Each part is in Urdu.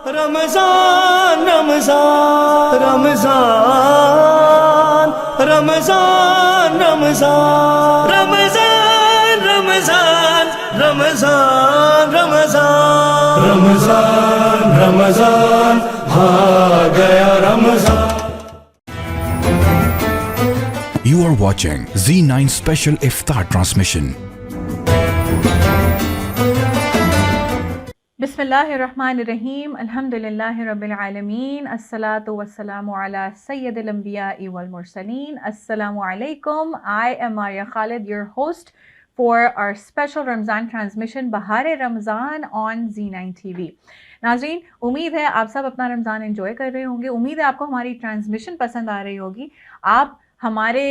رمضان رمضان رمضان رمضان رمضان رمضان رمضان رمضان رمضان رمضان رمضان آ گیا رمضان. You are watching Z9 Special Iftar Transmission. بسم اللہ الرحمن الرحیم الحمدللہ رب العالمین الصلاۃ والسلام علی سید الانبیاء والمرسلین. السلام علیکم. I am Maria Khalid, your host for our special Ramzan transmission Bihar Ramzan on Z9 TV. ناظرین، امید ہے آپ سب اپنا رمضان انجوائے کر رہے ہوں گے. امید ہے آپ کو ہماری ٹرانسمیشن پسند آ رہی ہوگی. آپ ہمارے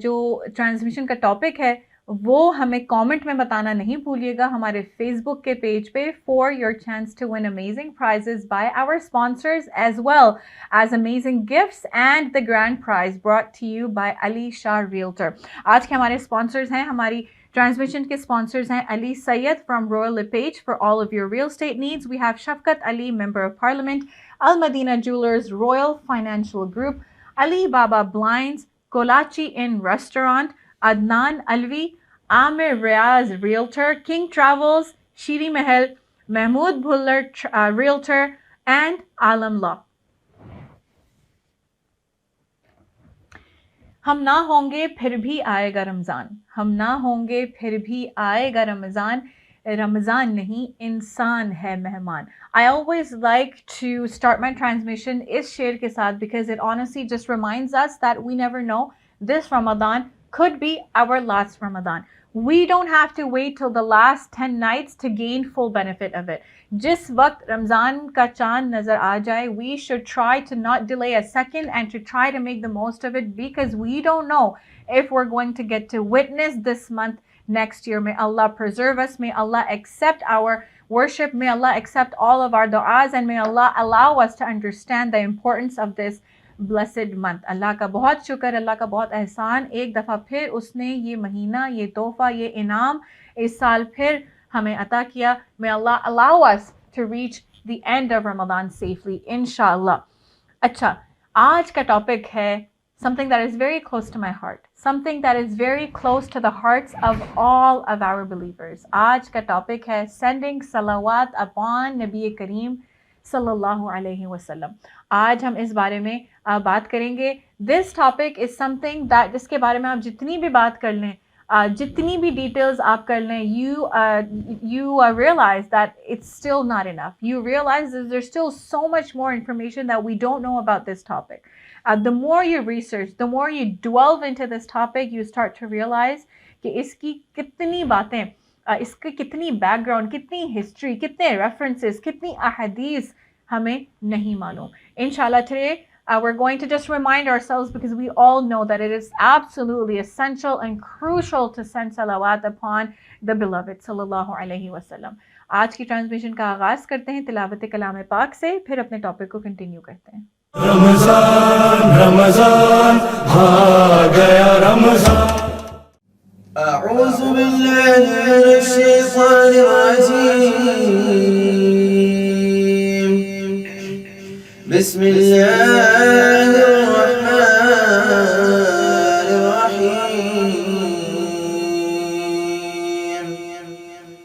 جو ٹرانسمیشن کا ٹاپک ہے وہ ہمیں کامنٹ میں بتانا نہیں بھولیے گا ہمارے فیس بک کے پیج پہ for your chance to win amazing prizes by our sponsors as well as amazing gifts and the grand prize brought to you by Ali Shah Realtor. آج کے ہمارے sponsors ہیں، ہماری ٹرانسمیشن کے sponsors ہیں علی سید from Royal LePage for all of your real estate needs. We have Shafkat Ali, Member of Parliament, Al Madina Jewelers, Royal Financial Group, Ali Baba Blinds, Kolachi Inn Restaurant, Adnan Alvi, Amir Riaz Realtor, King Travels, Shiri Mahal, Mahmood Bhullar Realtor, and Alam Law. ہم نہ ہوں گے پھر بھی آئے گا رمضان. ہم نہ ہوں گے پھر بھی آئے گا رمضان. رمضان نہیں، انسان ہے مہمان. I always like to start my transmission اس شعر کے ساتھ because it honestly just reminds us that we never know. This Ramadan could be our last Ramadan. We don't have to wait till the last 10 nights to gain full benefit of it. جس وقت رمضان کا چاند نظر آ جائے we should try to not delay a second and to try to make the most of it because we don't know if we're going to get to witness this month next year. May Allah preserve us. May Allah accept our worship. May Allah accept all of our du'as and may Allah allow us to understand the importance of this blessed month. اللہ کا بہت شکر، اللہ کا بہت احسان. ایک دفعہ پھر اس نے یہ مہینہ، یہ تحفہ، یہ انعام اس سال پھر ہمیں عطا کیا. May Allah allow us to reach the end of Ramadan safely, inshallah. اچھا، آج کا ٹاپک ہے something that is very close to my heart. Something that is very close to the hearts of all of our believers. آج کا ٹاپک ہے sending salawat upon نبی کریم صلی اللہ علیہ وسلم. آج ہم اس بارے میں بات کریں گے. This topic is something that جس کے بارے میں آپ جتنی بھی بات کر لیں، جتنی بھی ڈیٹیلز آپ کر لیں, you realize that it's still not enough. You realize that there's still so much more information that we don't know about this topic. The more you research, the more you delve into this topic, you start to realize کہ اس کی کتنی باتیں، اس کی کتنی بیک گراؤنڈ، کتنی ہسٹری، کتنے ریفرنسز، کتنی احادیث ہمیں نہیں معلوم. انشاءاللہ today we're going to just remind ourselves because we all know that it is absolutely essential and crucial to send salawat upon the beloved sallallahu alayhi wasallam. آج کی ٹرانسمیشن کا آغاز کرتے ہیں تلاوت کلام پاک سے، پھر اپنے ٹاپک کو کنٹینیو کرتے ہیں. رمضان رمضان آ گیا رمضان. أعوذ بالله من الشيطان الرجيم. بسم الله الرحمن الرحيم.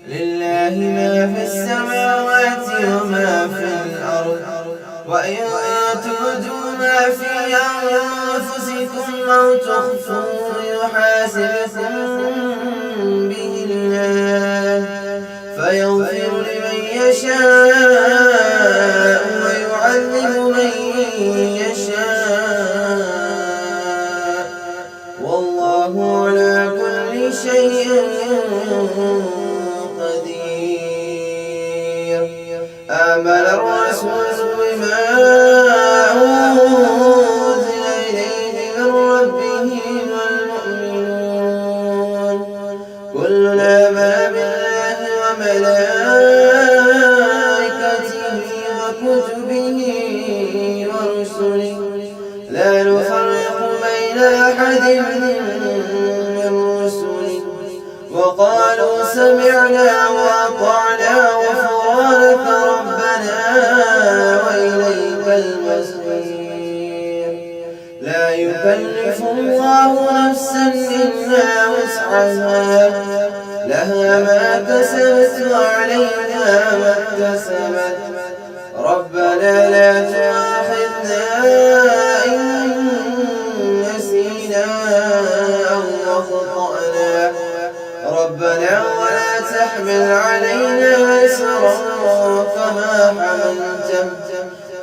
لله ما في السماوات وما في الأرض وإن تبدوا ما في أنفسكم أو تخفوه يحاسبكم به الله فيغفر لمن يشاء ويعذب من يشاء والله على كل شيء قدير. آمن الرسول بما أنزل إليه من ربه والمؤمنون كلنا آمن بالله وملائكته وكتبه ورسله لا نفرق بين أحد من رسله وقالوا سمعنا وأطعنا غفرانك ربنا المصير لا يكلف الله نفسا إلا وسعها لها ما كسبت وعليها ما اكتسبت ربنا لا تؤاخذنا إن نسينا أو أخطأنا ربنا ولا تحمل علينا إصرا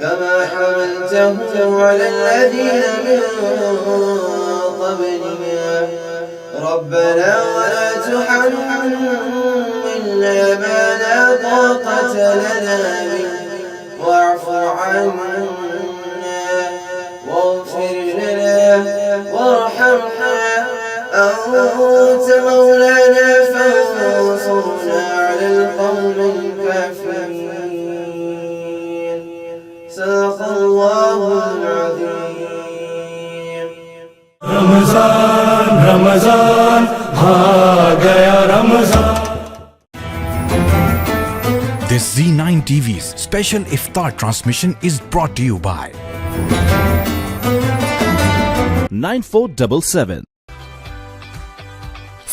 كما حملته على الذين من قبلنا ربنا ولا تحملنا ما لا طاقة لنا به واعف عنا واغفر لنا وارحمنا أنت مولانا فانصرنا على القوم الكافرين صدق الله العظيم رمضان رمضان آ گیا رمضان. This Z9 TV's special iftar transmission is brought to you by 9477.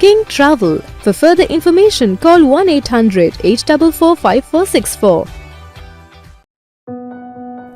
King Travel. For further information, call 1-800-844-5464.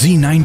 Z9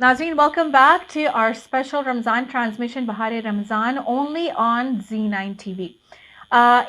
Nazreen, welcome back to our special Ramzan transmission Bahar Ramzan only on Z9 TV.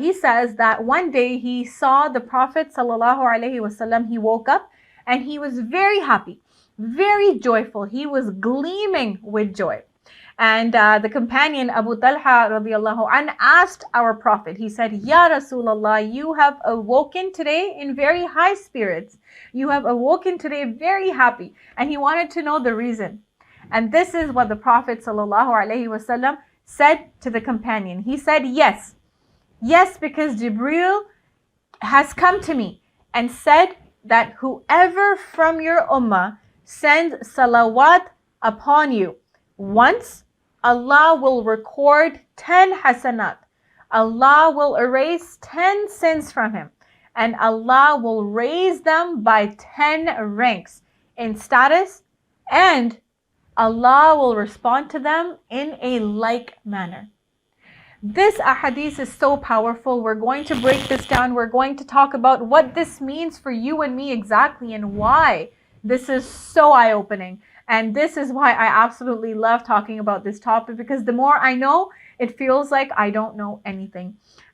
he says that one day he saw the Prophet sallallahu alaihi wasallam. He woke up and he was very happy, very joyful. He was gleaming with joy. And the companion Abu Talha radiyallahu an asked our Prophet, he said, Ya Rasulullah, you have awoken today in very high spirits. You have awoken today very happy. And he wanted to know the reason. And this is what the Prophet sallallahu alaihi wasallam said to the companion. He said, yes, because Jibreel has come to me and said that whoever from your ummah sends salawat upon you once, Allah will record 10 hasanat. Allah will erase 10 sins from him. And Allah will raise them by 10 ranks in status, and Allah will respond to them in a like manner. This ahadith is so powerful. We're going to break this down. We're going to talk about what this means for you and me exactly, and why this is so eye-opening. And this is why I absolutely love talking about this topic, because the more I know, it feels like I don't know anything.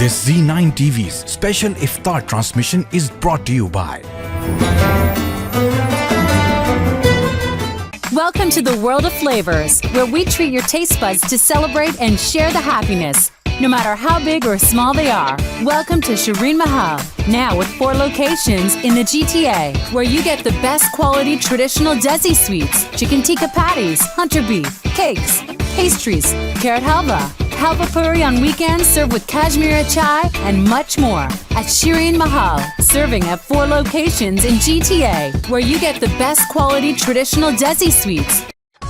This Z9 TV's special iftar transmission is brought to you by Welcome to the world of flavors, where we treat your taste buds to celebrate and share the happiness, no matter how big or small they are. Welcome to Shireen Mahal, now with 4 locations in the GTA, where you get the best quality traditional Desi sweets, chicken tikka patties, hunter beef, cakes, pastries, carrot halva, halva puri on weekends served with Kashmiri chai, and much more. At Shireen Mahal, serving at 4 locations in GTA, where you get the best quality traditional Desi sweets.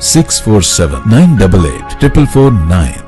6479884449,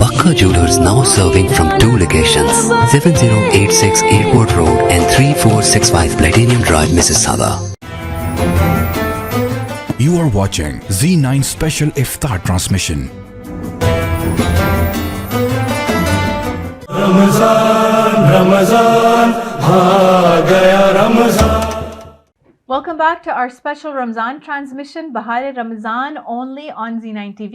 Bakka Jewelers now serving from 2 locations, 7086 Airport Road and 3465 Platinum Drive, Mississauga. You are watching Z9 Special Iftar Transmission. Ramazan, Ramazan, aa gaya Ramazan. Welcome back to our special Ramzan transmission, Bahar Ramazan, only on Z9 TV.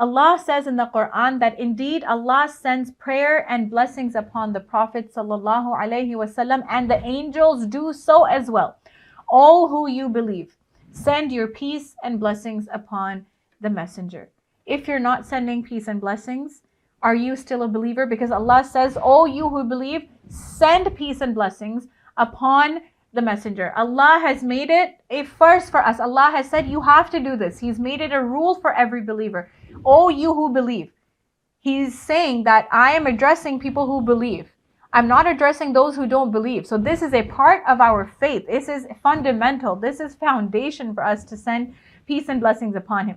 Allah says in the Quran that indeed Allah sends prayer and blessings upon the Prophet sallallahu alaihi wasallam, and the angels do so as well. All who you believe, send your peace and blessings upon the messenger. If you're not sending peace and blessings, are you still a believer? Because Allah says, "Oh, you who believe, send peace and blessings upon the messenger." Allah has made it a first for us. Allah has said you have to do this. He's made it a rule for every believer. "Oh, you who believe." He's saying that I am addressing people who believe. I'm not addressing those who don't believe. So this is a part of our faith. This is fundamental. This is foundation for us to send peace and blessings upon him.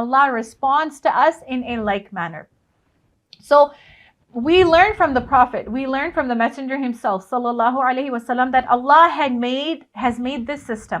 Allah responds to us in a like manner. So we learn from the Prophet, we learn from the Messenger himself sallallahu alaihi wasallam that Allah has made this system.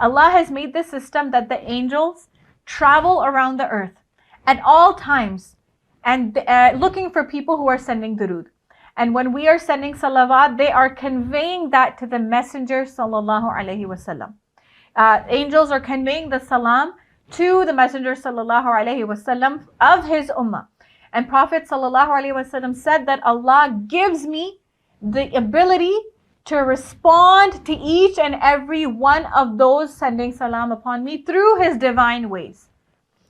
Allah has made this system that the angels travel around the earth at all times and looking for people who are sending durood. And when we are sending salawat, they are conveying that to the Messenger sallallahu alaihi wasallam. Angels are conveying the salam to the Messenger sallallahu alaihi wasallam of his ummah. And Prophet sallallahu alaihi wasallam said that Allah gives me the ability to respond to each and every one of those sending salam upon me through his divine ways.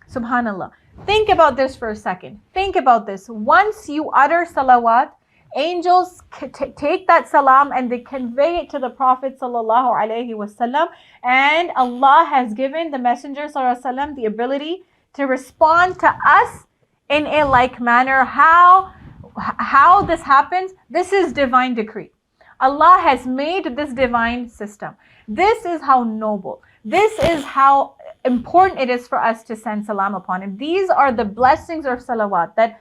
Subhanallah. Think about this for a second. Think about this. Once you utter salawat, angels take that salam and they convey it to the Prophet sallallahu alaihi wasallam, and Allah has given the Messenger sallallahu alaihi wasallam the ability to respond to us in a like manner. How this happens? This is divine decree. Allah has made this divine system. This is how noble. This is how important it is for us to send salam upon him. These are the blessings of salawat that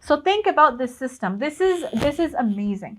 So think about this system. This is amazing.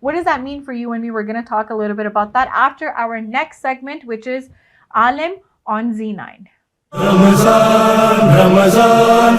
What does that mean for you and me? We're going to talk a little bit about that after our next segment, which is Alim on Z9. Ramazan, Ramazan,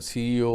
CEO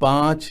5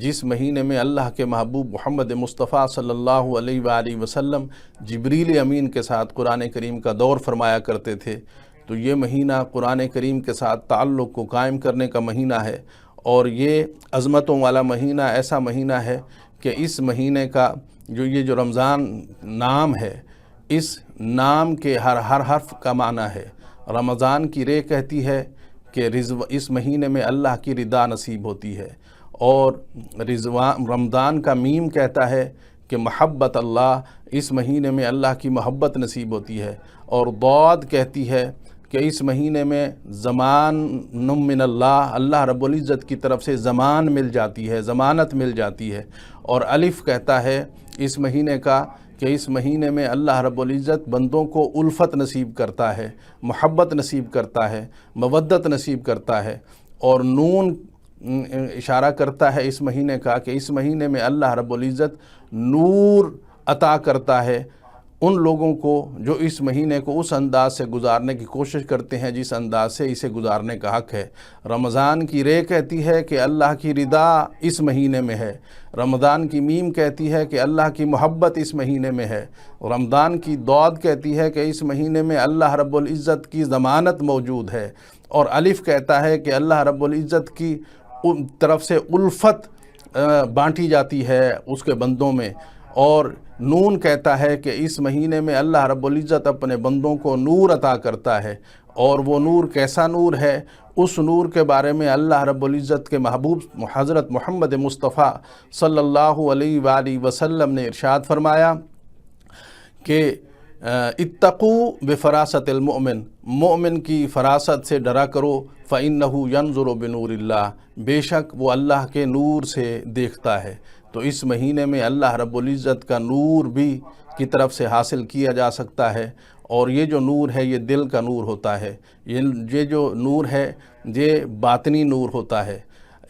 جس مہینے میں اللہ کے محبوب محمد مصطفیٰ صلی اللہ علیہ وآلہ وسلم جبریل امین کے ساتھ قرآن کریم کا دور فرمایا کرتے تھے، تو یہ مہینہ قرآن کریم کے ساتھ تعلق کو قائم کرنے کا مہینہ ہے، اور یہ عظمتوں والا مہینہ ایسا مہینہ ہے کہ اس مہینے کا جو رمضان نام ہے، اس نام کے ہر حرف کا معنی ہے۔ رمضان کی رے کہتی ہے کہ اس مہینے میں اللہ کی رضا نصیب ہوتی ہے، اور رمضان کا میم کہتا ہے کہ محبت اللہ، اس مہینے میں اللہ کی محبت نصیب ہوتی ہے، اور ضاد کہتی ہے کہ اس مہینے میں زمان من اللہ، اللہ رب العزت کی طرف سے زمان مل جاتی ہے، ضمانت مل جاتی ہے، اور الف کہتا ہے اس مہینے کا کہ اس مہینے میں اللہ رب العزت بندوں کو الفت نصیب کرتا ہے، محبت نصیب کرتا ہے، مودت نصیب کرتا ہے، اور نون اشارہ کرتا ہے اس مہینے کا کہ اس مہینے میں اللہ رب العزت نور عطا کرتا ہے ان لوگوں کو جو اس مہینے کو اس انداز سے گزارنے کی کوشش کرتے ہیں جس انداز سے اسے گزارنے کا حق ہے۔ رمضان کی رے کہتی ہے کہ اللہ کی رضا اس مہینے میں ہے، رمضان کی میم کہتی ہے کہ اللہ کی محبت اس مہینے میں ہے، رمضان کی ضاد کہتی ہے کہ اس مہینے میں اللہ رب العزت کی ضمانت موجود ہے، اور الف کہتا ہے کہ اللہ رب العزت کی طرف سے الفت بانٹی جاتی ہے اس کے بندوں میں، اور نون کہتا ہے کہ اس مہینے میں اللہ رب العزت اپنے بندوں کو نور عطا کرتا ہے، اور وہ نور کیسا نور ہے، اس نور کے بارے میں اللہ رب العزت کے محبوب حضرت محمد مصطفیٰ صلی اللہ علیہ وآلہ وسلم نے ارشاد فرمایا کہ اتقوا بفراست المؤمن، مومن کی فراست سے ڈرا کرو، فإنہ ینظر بنور اللہ، بے شک وہ اللہ کے نور سے دیکھتا ہے۔ تو اس مہینے میں اللہ رب العزت کا نور بھی کی طرف سے حاصل کیا جا سکتا ہے، اور یہ جو نور ہے یہ دل کا نور ہوتا ہے، یہ جو نور ہے یہ باطنی نور ہوتا ہے۔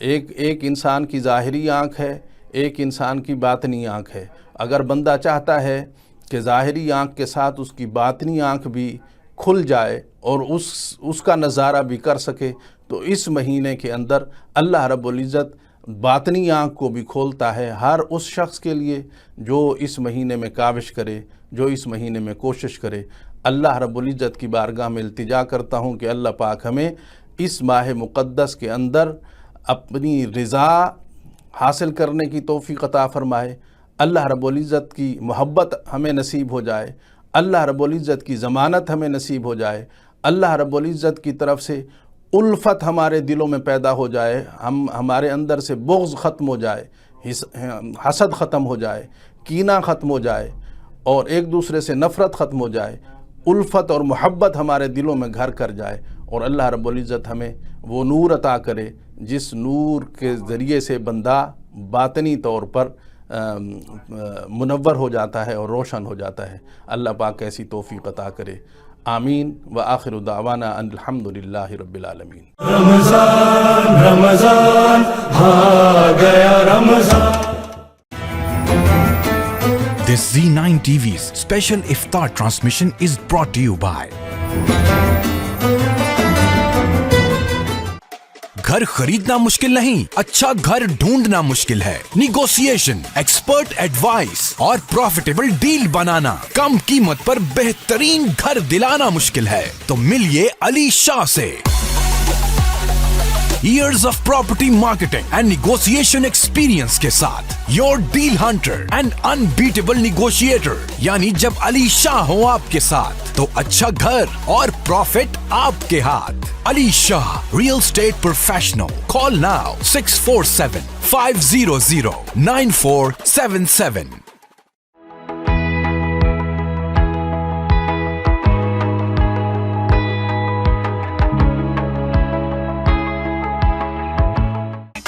ایک انسان کی ظاہری آنکھ ہے، ایک انسان کی باطنی آنکھ ہے۔ اگر بندہ چاہتا ہے کہ ظاہری آنکھ کے ساتھ اس کی باطنی آنکھ بھی کھل جائے اور اس کا نظارہ بھی کر سکے، تو اس مہینے کے اندر اللہ رب العزت باطنی آنکھ کو بھی کھولتا ہے ہر اس شخص کے لیے جو اس مہینے میں کاوش کرے، جو اس مہینے میں کوشش کرے۔ اللہ رب العزت کی بارگاہ میں التجا کرتا ہوں کہ اللہ پاک ہمیں اس ماہ مقدس کے اندر اپنی رضا حاصل کرنے کی توفیق عطا فرمائے، اللہ رب العزت کی محبت ہمیں نصیب ہو جائے، اللہ رب العزت کی ضمانت ہمیں نصیب ہو جائے، اللہ رب العزت کی طرف سے الفت ہمارے دلوں میں پیدا ہو جائے، ہمارے اندر سے بغض ختم ہو جائے، حسد ختم ہو جائے، کینہ ختم ہو جائے، اور ایک دوسرے سے نفرت ختم ہو جائے، الفت اور محبت ہمارے دلوں میں گھر کر جائے، اور اللہ رب العزت ہمیں وہ نور عطا کرے جس نور کے ذریعے سے بندہ باطنی طور پر منور ہو جاتا ہے اور روشن ہو جاتا ہے۔ اللہ پاک ایسی توفیق عطا کرے، آمین۔ وآخر دعوانا ان الحمدللہ رب العالمین۔ رمضان رمضان آ گیا رمضان۔ This Z9 TV's special iftar transmission is brought to you by گھر خریدنا مشکل نہیں، اچھا گھر ڈھونڈنا مشکل ہے۔ نیگوسیشن، ایکسپرٹ ایڈوائس اور پروفیٹیبل ڈیل بنانا، کم قیمت پر بہترین گھر دلانا مشکل ہے تو ملیے علی شاہ سے۔ Years of property marketing and negotiation experience کے ساتھ your deal hunter and unbeatable negotiator, یعنی جب علی شاہ ہو آپ کے ساتھ تو اچھا گھر اور پروفٹ آپ کے ہاتھ۔ Ali Shah real estate professional, call now 647-500-9477۔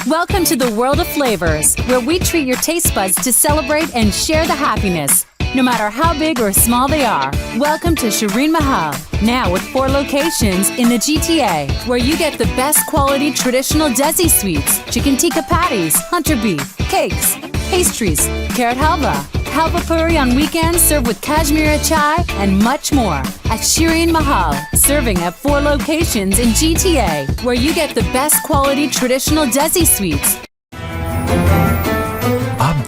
Welcome to the world of flavors, where we treat your taste buds to celebrate and share the happiness, no matter how big or small they are. Welcome to Shireen Mahal, now with 4 locations in the GTA, where you get the best quality traditional Desi sweets, chicken tikka patties, hunter beef, cakes, pastries, carrot halva, halva puri on weekends served with Kashmiri chai, and much more. At Shireen Mahal, serving at 4 locations in GTA, where you get the best quality traditional Desi sweets.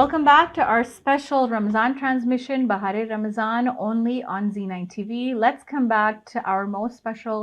Welcome back to our special Ramazan transmission, Bahar Ramazan, only on Z9 TV. Let's come back to our most special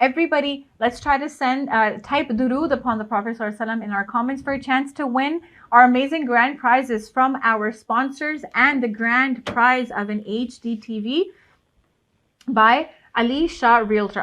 Everybody, let's try to type durood upon the Prophet ﷺ in our comments for a chance to win our amazing grand prizes from our sponsors and the grand prize of an HD TV by Ali Shah Realtor.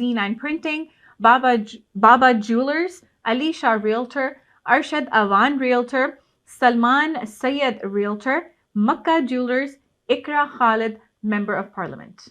Z9 Printing, Baba Jewelers, Ali Shah Realtor, Arshad Awan Realtor, Salman Sayyid Realtor, Makkah Jewelers, Ikra Khalid, Member of Parliament.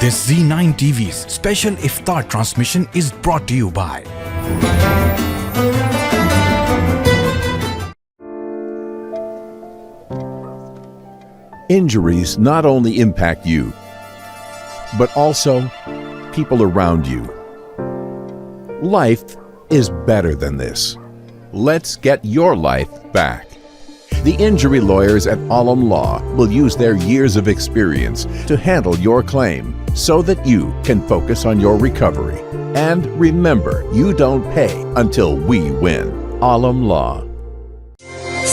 This Z9 TV's special iftar transmission is brought to you by Injuries not only impact you, but also people around you. Life is better than this. Let's get your life back. The injury lawyers at Alam Law will use their years of experience to handle your claim so that you can focus on your recovery. And remember, you don't pay until we win. Alam Law.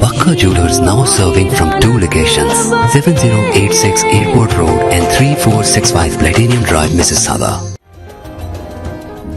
Bakka Jewelers now serving from 2 locations, 7086 Airport Road and 3465 Platinum Drive, Mississauga.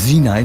Z9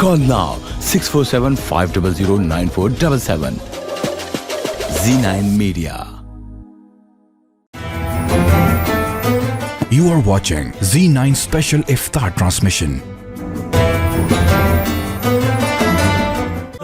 Call now 647-500-9477. Z9 Media. You are watching Z9 Special Iftar Transmission.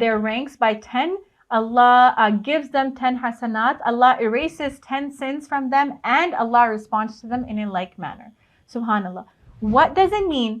their ranks by 10, Allah gives them 10 hasanat, Allah erases 10 sins from them, and Allah responds to them in a like manner. Subhanallah. What does it mean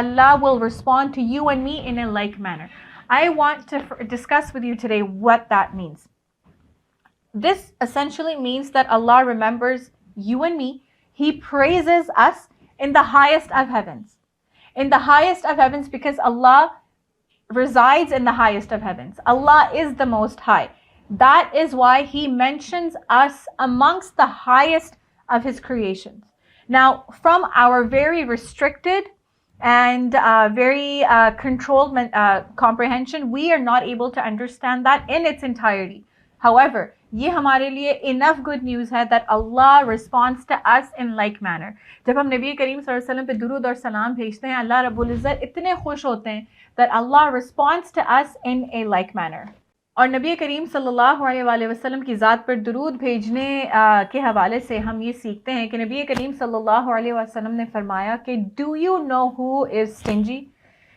Allah will respond to you and me in a like manner? I want to discuss with you today what that means. This essentially means that Allah remembers you and me. He praises us in the highest of heavens. In the highest of heavens, because Allah resides in the highest of heavens. Allah is the most high. That is why He mentions us amongst the highest of His creations. Now, from our very restricted and very controlled comprehension, we are not able to understand that in its entirety. However, یہ ہمارے لیے enough good news ہے that Allah responds to us in like manner. جب ہم نبی کریم صلی اللہ علیہ وسلم پہ درود اور سلام بھیجتے ہیں، اللہ رب العزت اتنے خوش ہوتے ہیں that Allah responds to us in a like manner. اور نبی کریم صلی اللہ علیہ وآلہ وسلم کی ذات پر درود بھیجنے کے حوالے سے ہم یہ سیکھتے ہیں کہ نبی کریم صلی اللہ علیہ وسلم نے فرمایا کہ do you know who is stingy,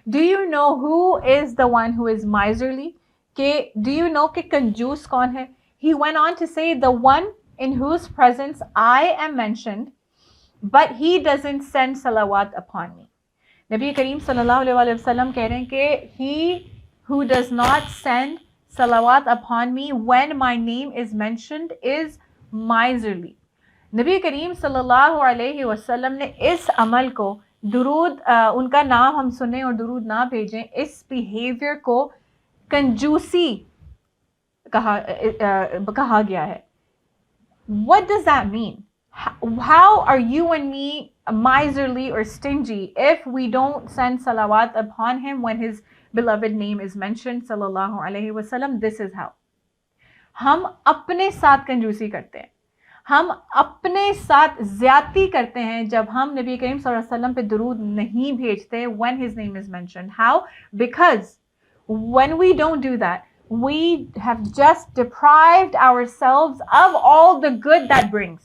do you know who is the one who is miserly, کہ ڈو یو نو کہ کنجوس کون ہے. ہی went on to say the one in whose presence I am mentioned but he doesn't send salawat upon me. نبی کریم صلی اللہ علیہ وآلہ وسلم کہہ رہے ہیں کہ he who does not send salawat upon me when my name is mentioned is miserly. نبی کریم صلی اللہ علیہ وسلم نے اس عمل کو، درود ان کا نام ہم سنیں اور درود نہ بھیجیں، اس بیہیویئر کو کنجوسی کہا گیا ہے. What does that mean? How are you and me miserly or stingy if we don't send salawat upon him when his beloved name is mentioned sallallahu alayhi wasallam? This is how. ہم اپنے ساتھ کنجوسی کرتے ہیں، ہم اپنے ساتھ زیادتی کرتے ہیں جب ہم نبی کریم صلی اللہ علیہ وسلم پہ درود نہیں بھیجتے when his name is mentioned. How? Because when we don't do that, we have just deprived ourselves of all the good that brings.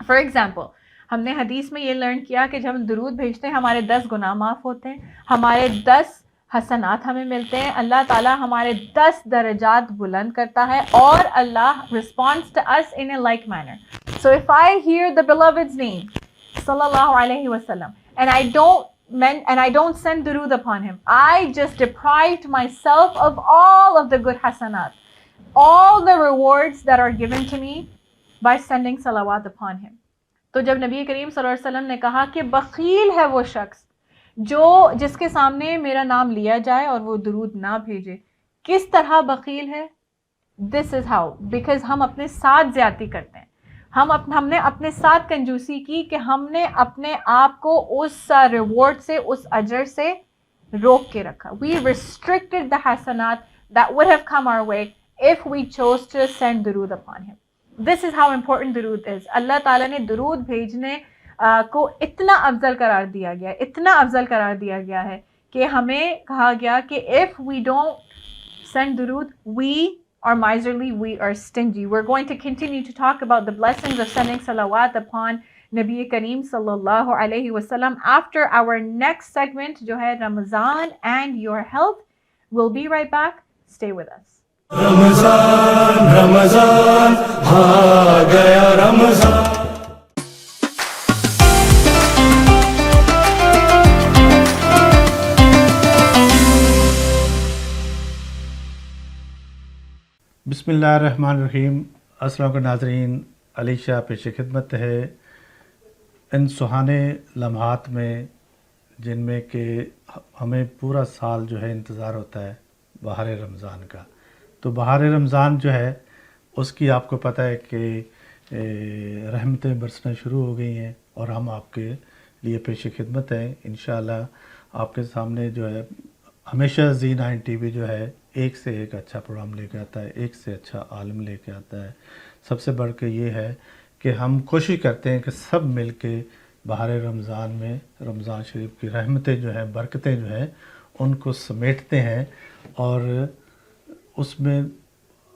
For example, ہم نے حدیث میں یہ لرن کیا کہ جب ہم درود بھیجتے ہیں ہمارے 10 گناہ معاف ہوتے ہیں، ہمارے 10 حسنات ہمیں ملتے ہیں، اللہ تعالیٰ ہمارے 10 درجات بلند کرتا ہے، اور اللہ responds to us in a like manner. So if I hear the beloved's name sallallahu alayhi wasallam and I don't send durood upon him, I just deprived myself of all of the good hasanat, all the rewards that are given to me by sending salawat upon him. تو جب نبی کریم صلی اللہ علیہ وسلم نے کہا کہ بخیل ہے وہ شخص جس کے سامنے میرا نام لیا جائے اور وہ درود نہ بھیجے. کس طرح بخیل ہے؟ This is how. Because ہم اپنے ساتھ زیادتی کرتے ہیں، ہم نے اپنے ساتھ کنجوسی کی کہ ہم نے اپنے آپ کو اس ریوارڈ سے، اس اجر سے روک کے رکھا. We restricted the hasanat that would have come our way if we chose to send درود upon him. This is how important درود is. اللہ تعالیٰ نے درود بھیجنے کو اتنا افضل قرار دیا گیا، اتنا افضل قرار دیا گیا ہے کہ ہمیں کہا گیا کہ if we don't send درود, we are miserly, we are stingy. We're going to continue to talk about the blessings of sending salawat upon Nabi Kareem sallallahu alayhi wasallam after our next segment جو ہے Ramadan and your health. We'll be right back. Stay with us. Ramzan Ramzan آ گیا رمضان. بسم اللہ الرحمن الرحیم. السلام علیکم ناظرین، علی شاہ پیش خدمت ہے ان سہانے لمحات میں جن میں کہ ہمیں پورا سال جو ہے انتظار ہوتا ہے بہار رمضان کا. تو بہار رمضان جو ہے اس کی آپ کو پتہ ہے کہ رحمتیں برسنا شروع ہو گئی ہیں، اور ہم آپ کے لیے پیش خدمت ہیں. انشاءاللہ آپ کے سامنے جو ہے ہمیشہ زی9 ٹی وی جو ہے ایک سے ایک اچھا پروگرام لے کے آتا ہے، ایک سے اچھا عالم لے کے آتا ہے. سب سے بڑھ کے یہ ہے کہ ہم کوشش کرتے ہیں کہ سب مل کے بہار رمضان میں رمضان شریف کی رحمتیں جو ہیں، برکتیں جو ہیں، ان کو سمیٹتے ہیں. اور اس میں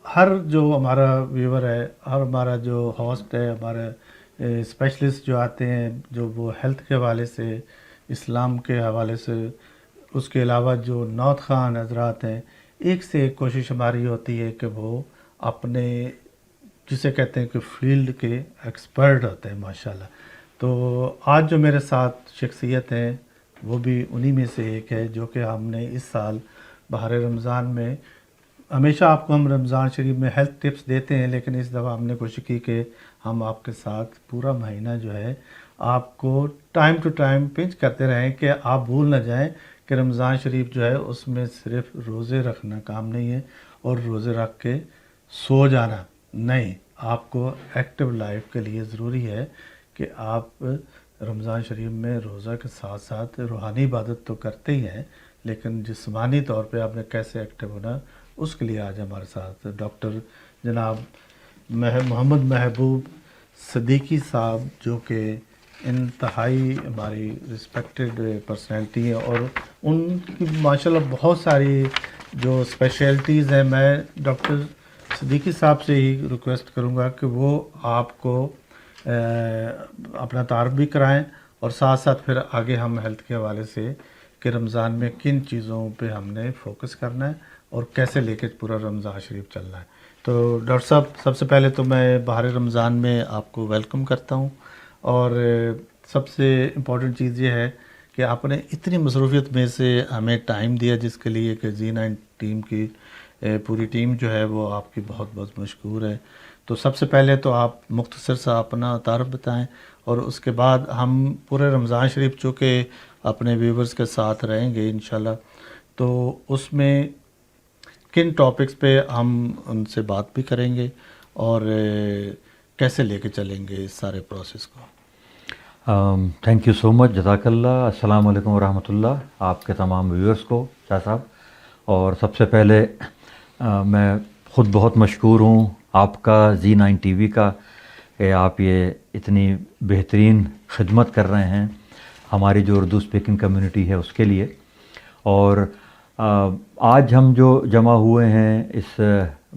ہر جو ہمارا ویور ہے، ہر ہمارا جو ہوسٹ ہے، ہمارے اسپیشلسٹ جو آتے ہیں، جو وہ ہیلتھ کے حوالے سے، اسلام کے حوالے سے، اس کے علاوہ جو نعت خوان حضرات ہیں، ایک سے ایک کوشش ہماری ہوتی ہے کہ وہ اپنے جسے کہتے ہیں کہ فیلڈ کے ایکسپرٹ ہوتے ہیں ماشاءاللہ. تو آج جو میرے ساتھ شخصیت ہیں وہ بھی انہی میں سے ایک ہے، جو کہ ہم نے اس سال بہار رمضان میں، ہمیشہ آپ کو ہم رمضان شریف میں ہیلتھ ٹپس دیتے ہیں، لیکن اس دفعہ ہم نے کوشش کی کہ ہم آپ کے ساتھ پورا مہینہ جو ہے آپ کو ٹائم ٹو ٹائم پنچ کرتے رہیں کہ آپ بھول نہ جائیں کہ رمضان شریف جو ہے اس میں صرف روزے رکھنا کام نہیں ہے، اور روزے رکھ کے سو جانا نہیں. آپ کو ایکٹیو لائف کے لیے ضروری ہے کہ آپ رمضان شریف میں روزہ کے ساتھ ساتھ روحانی عبادت تو کرتے ہی ہیں، لیکن جسمانی طور پہ آپ نے کیسے ایکٹیو ہونا، اس کے لیے آج ہمارے ساتھ ڈاکٹر جناب محمد محبوب صدیقی صاحب، جو کہ انتہائی ہماری رسپیکٹڈ پرسنالٹی ہیں، اور ان کی ماشاءاللہ بہت ساری جو اسپیشلٹیز ہیں میں ڈاکٹر صدیقی صاحب سے ہی ریکویسٹ کروں گا کہ وہ آپ کو اپنا تعارف بھی کرائیں اور ساتھ ساتھ پھر آگے ہم ہیلتھ کے حوالے سے کہ رمضان میں کن چیزوں پہ ہم نے فوکس کرنا ہے اور کیسے لے کے پورا رمضان شریف چلنا ہے. تو ڈاکٹر صاحب سب سے پہلے تو میں بہار رمضان میں آپ کو ویلکم کرتا ہوں اور سب سے امپورٹنٹ چیز یہ ہے کہ آپ نے اتنی مصروفیت میں سے ہمیں ٹائم دیا جس کے لیے کہ Z9 ٹیم کی پوری ٹیم جو ہے وہ آپ کی بہت بہت مشکور ہے. تو سب سے پہلے تو آپ مختصر سا اپنا تعارف بتائیں اور اس کے بعد ہم پورے رمضان شریف چونکہ اپنے ویورز کے ساتھ رہیں گے انشاءاللہ تو اس میں کن ٹاپکس پہ ہم ان سے بات بھی کریں گے اور کیسے لے کے چلیں گے اس سارے پروسیس کو. تھینک یو سو مچ، جزاک اللہ. السلام علیکم ورحمۃ اللہ آپ کے تمام ویورز کو شاہ صاحب. اور سب سے پہلے میں خود بہت مشکور ہوں آپ کا Z9 TV کا کہ آپ یہ اتنی بہترین خدمت کر رہے ہیں ہماری جو اردو اسپیکنگ کمیونٹی ہے اس کے لیے. اور آج ہم جو جمع ہوئے ہیں اس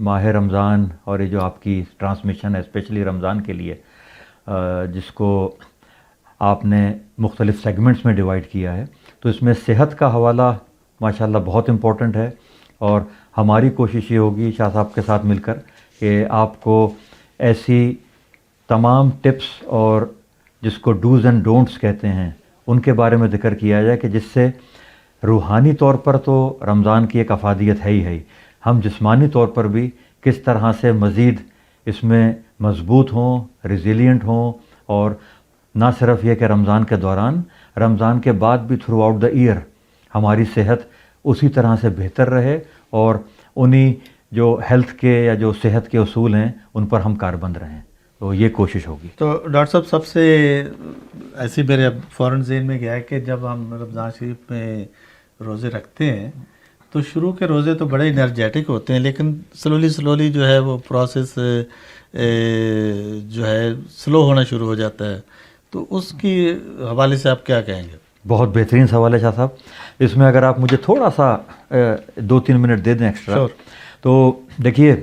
ماہ رمضان اور یہ جو آپ کی ٹرانسمیشن ہے اسپیشلی رمضان کے لیے جس کو آپ نے مختلف سیگمنٹس میں ڈیوائیڈ کیا ہے، تو اس میں صحت کا حوالہ ماشاءاللہ بہت امپورٹنٹ ہے. اور ہماری کوشش یہ ہوگی شاہ صاحب کے ساتھ مل کر کہ آپ کو ایسی تمام ٹپس اور جس کو ڈوز اینڈ ڈونٹس کہتے ہیں ان کے بارے میں ذکر کیا جائے کہ جس سے روحانی طور پر تو رمضان کی ایک افادیت ہے ہی، ہم جسمانی طور پر بھی کس طرح سے مزید اس میں مضبوط ہوں، ریزیلینٹ ہوں. اور نہ صرف یہ کہ رمضان کے دوران، رمضان کے بعد بھی تھرو آؤٹ دا ایئر ہماری صحت اسی طرح سے بہتر رہے اور انہی جو ہیلتھ کے یا جو صحت کے اصول ہیں ان پر ہم کاربند رہیں. تو یہ کوشش ہوگی. تو ڈاکٹر صاحب سب سے ایسی میرے فوراً ذہن میں گیا ہے کہ جب ہم رمضان شریف میں روزے رکھتے ہیں تو شروع کے روزے تو بڑے انرجیٹک ہوتے ہیں لیکن سلولی جو ہے وہ پروسیس جو ہے سلو ہونا شروع ہو جاتا ہے. تو اس کی حوالے سے آپ کیا کہیں گے؟ بہت بہترین سوال ہے شاہ صاحب. اس میں اگر آپ مجھے تھوڑا سا 2-3 منٹ دے دیں ایکسٹرا. تو دیکھیے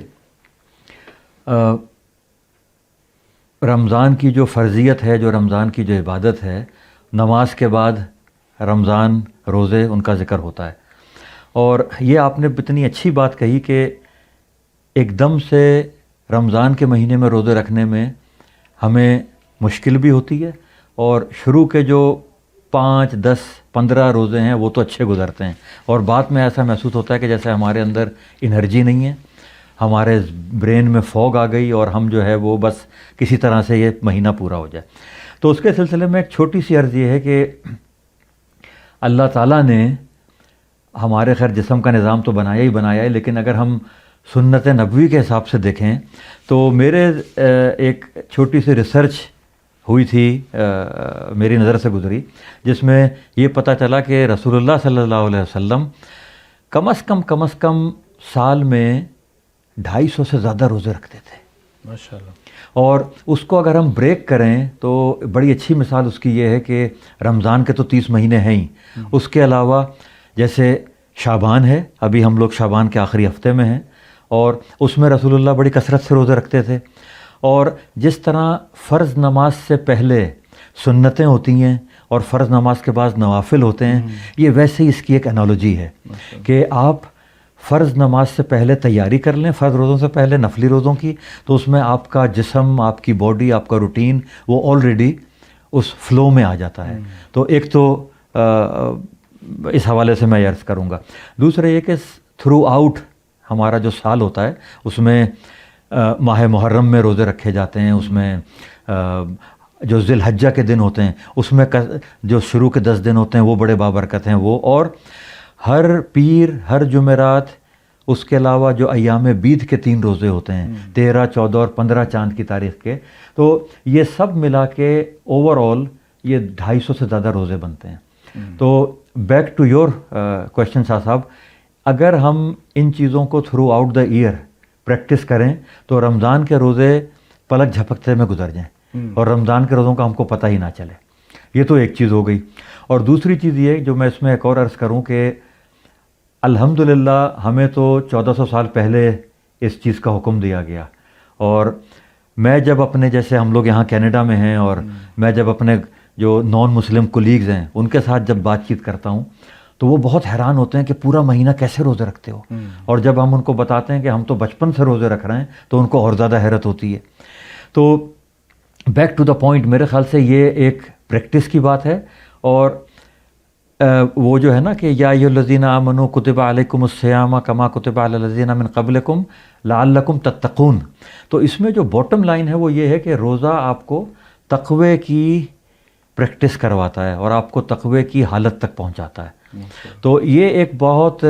رمضان کی جو فرضیت ہے، جو رمضان کی جو عبادت ہے، نماز کے بعد رمضان روزے ان کا ذکر ہوتا ہے. اور یہ آپ نے اتنی اچھی بات کہی کہ ایک دم سے رمضان کے مہینے میں روزے رکھنے میں ہمیں مشکل بھی ہوتی ہے اور شروع کے جو 5, 10, 15 روزے ہیں وہ تو اچھے گزرتے ہیں اور بعد میں ایسا محسوس ہوتا ہے کہ جیسے ہمارے اندر انرجی نہیں ہے، ہمارے برین میں فوگ آ گئی اور ہم جو ہے وہ بس کسی طرح سے یہ مہینہ پورا ہو جائے. تو اس کے سلسلے میں ایک چھوٹی سی عرض یہ ہے کہ اللہ تعالیٰ نے ہمارے خیر جسم کا نظام تو بنایا ہی بنایا ہے، لیکن اگر ہم سنت نبوی کے حساب سے دیکھیں تو میرے ایک چھوٹی سی ریسرچ ہوئی تھی، میری نظر سے گزری، جس میں یہ پتہ چلا کہ رسول اللہ صلی اللہ علیہ وسلم کم از کم سال میں 250 سے زیادہ روزے رکھتے تھے ماشاءاللہ. اور اس کو اگر ہم بریک کریں تو بڑی اچھی مثال اس کی یہ ہے کہ رمضان کے تو 30 مہینے ہیں ہی، اس کے علاوہ جیسے شعبان ہے، ابھی ہم لوگ شعبان کے آخری ہفتے میں ہیں اور اس میں رسول اللہ بڑی کثرت سے روزے رکھتے تھے. اور جس طرح فرض نماز سے پہلے سنتیں ہوتی ہیں اور فرض نماز کے بعد نوافل ہوتے ہیں، یہ ویسے ہی اس کی ایک انالوجی ہے کہ آپ فرض نماز سے پہلے تیاری کر لیں، فرض روزوں سے پہلے نفلی روزوں کی، تو اس میں آپ کا جسم، آپ کی باڈی، آپ کا روٹین وہ آلریڈی اس فلو میں آ جاتا ہے. تو ایک تو اس حوالے سے میں عرض کروں گا. دوسرا یہ کہ تھرو آؤٹ ہمارا جو سال ہوتا ہے اس میں ماہ محرم میں روزے رکھے جاتے ہیں، اس میں جو ذی الحجہ کے دن ہوتے ہیں اس میں جو شروع کے 10 دن ہوتے ہیں وہ بڑے بابرکت ہیں وہ، اور ہر پیر، ہر جمعرات، اس کے علاوہ جو ایام بیت کے 3 روزے ہوتے ہیں 13، 14 اور 15 چاند کی تاریخ کے، تو یہ سب ملا کے اوور آل یہ 250 سے زیادہ روزے بنتے ہیں. تو back to your question Shah Sahab, اگر ہم ان چیزوں کو throughout the year practice کریں تو رمضان کے روزے پلک جھپکتے میں گزر جائیں اور رمضان کے روزوں کا ہم کو پتہ ہی نہ چلے. یہ تو ایک چیز ہو گئی. اور دوسری چیز یہ جو میں اس میں ایک اور عرض کروں کہ الحمدللہ ہمیں تو 1400 سال پہلے اس چیز کا حکم دیا گیا، اور میں جب اپنے جیسے ہم لوگ یہاں کینیڈا میں ہیں، اور میں جب اپنے جو نان مسلم کولیگز ہیں ان کے ساتھ جب بات چیت کرتا ہوں تو وہ بہت حیران ہوتے ہیں کہ پورا مہینہ کیسے روزے رکھتے ہو، اور جب ہم ان کو بتاتے ہیں کہ ہم تو بچپن سے روزے رکھ رہے ہیں تو ان کو اور زیادہ حیرت ہوتی ہے۔ تو بیک ٹو دا پوائنٹ، میرے خیال سے یہ ایک پریکٹس کی بات ہے، اور وہ جو ہے نا کہ یا ایھا الذین آمنوا کتب علیکم الصیام کما کتب علی الذین من قبلکم لعلکم تتقون، تو اس میں جو باٹم لائن ہے وہ یہ ہے کہ روزہ آپ کو تقوی کی پریکٹس کرواتا ہے اور آپ کو تقوی کی حالت تک پہنچاتا ہے۔ تو یہ ایک بہت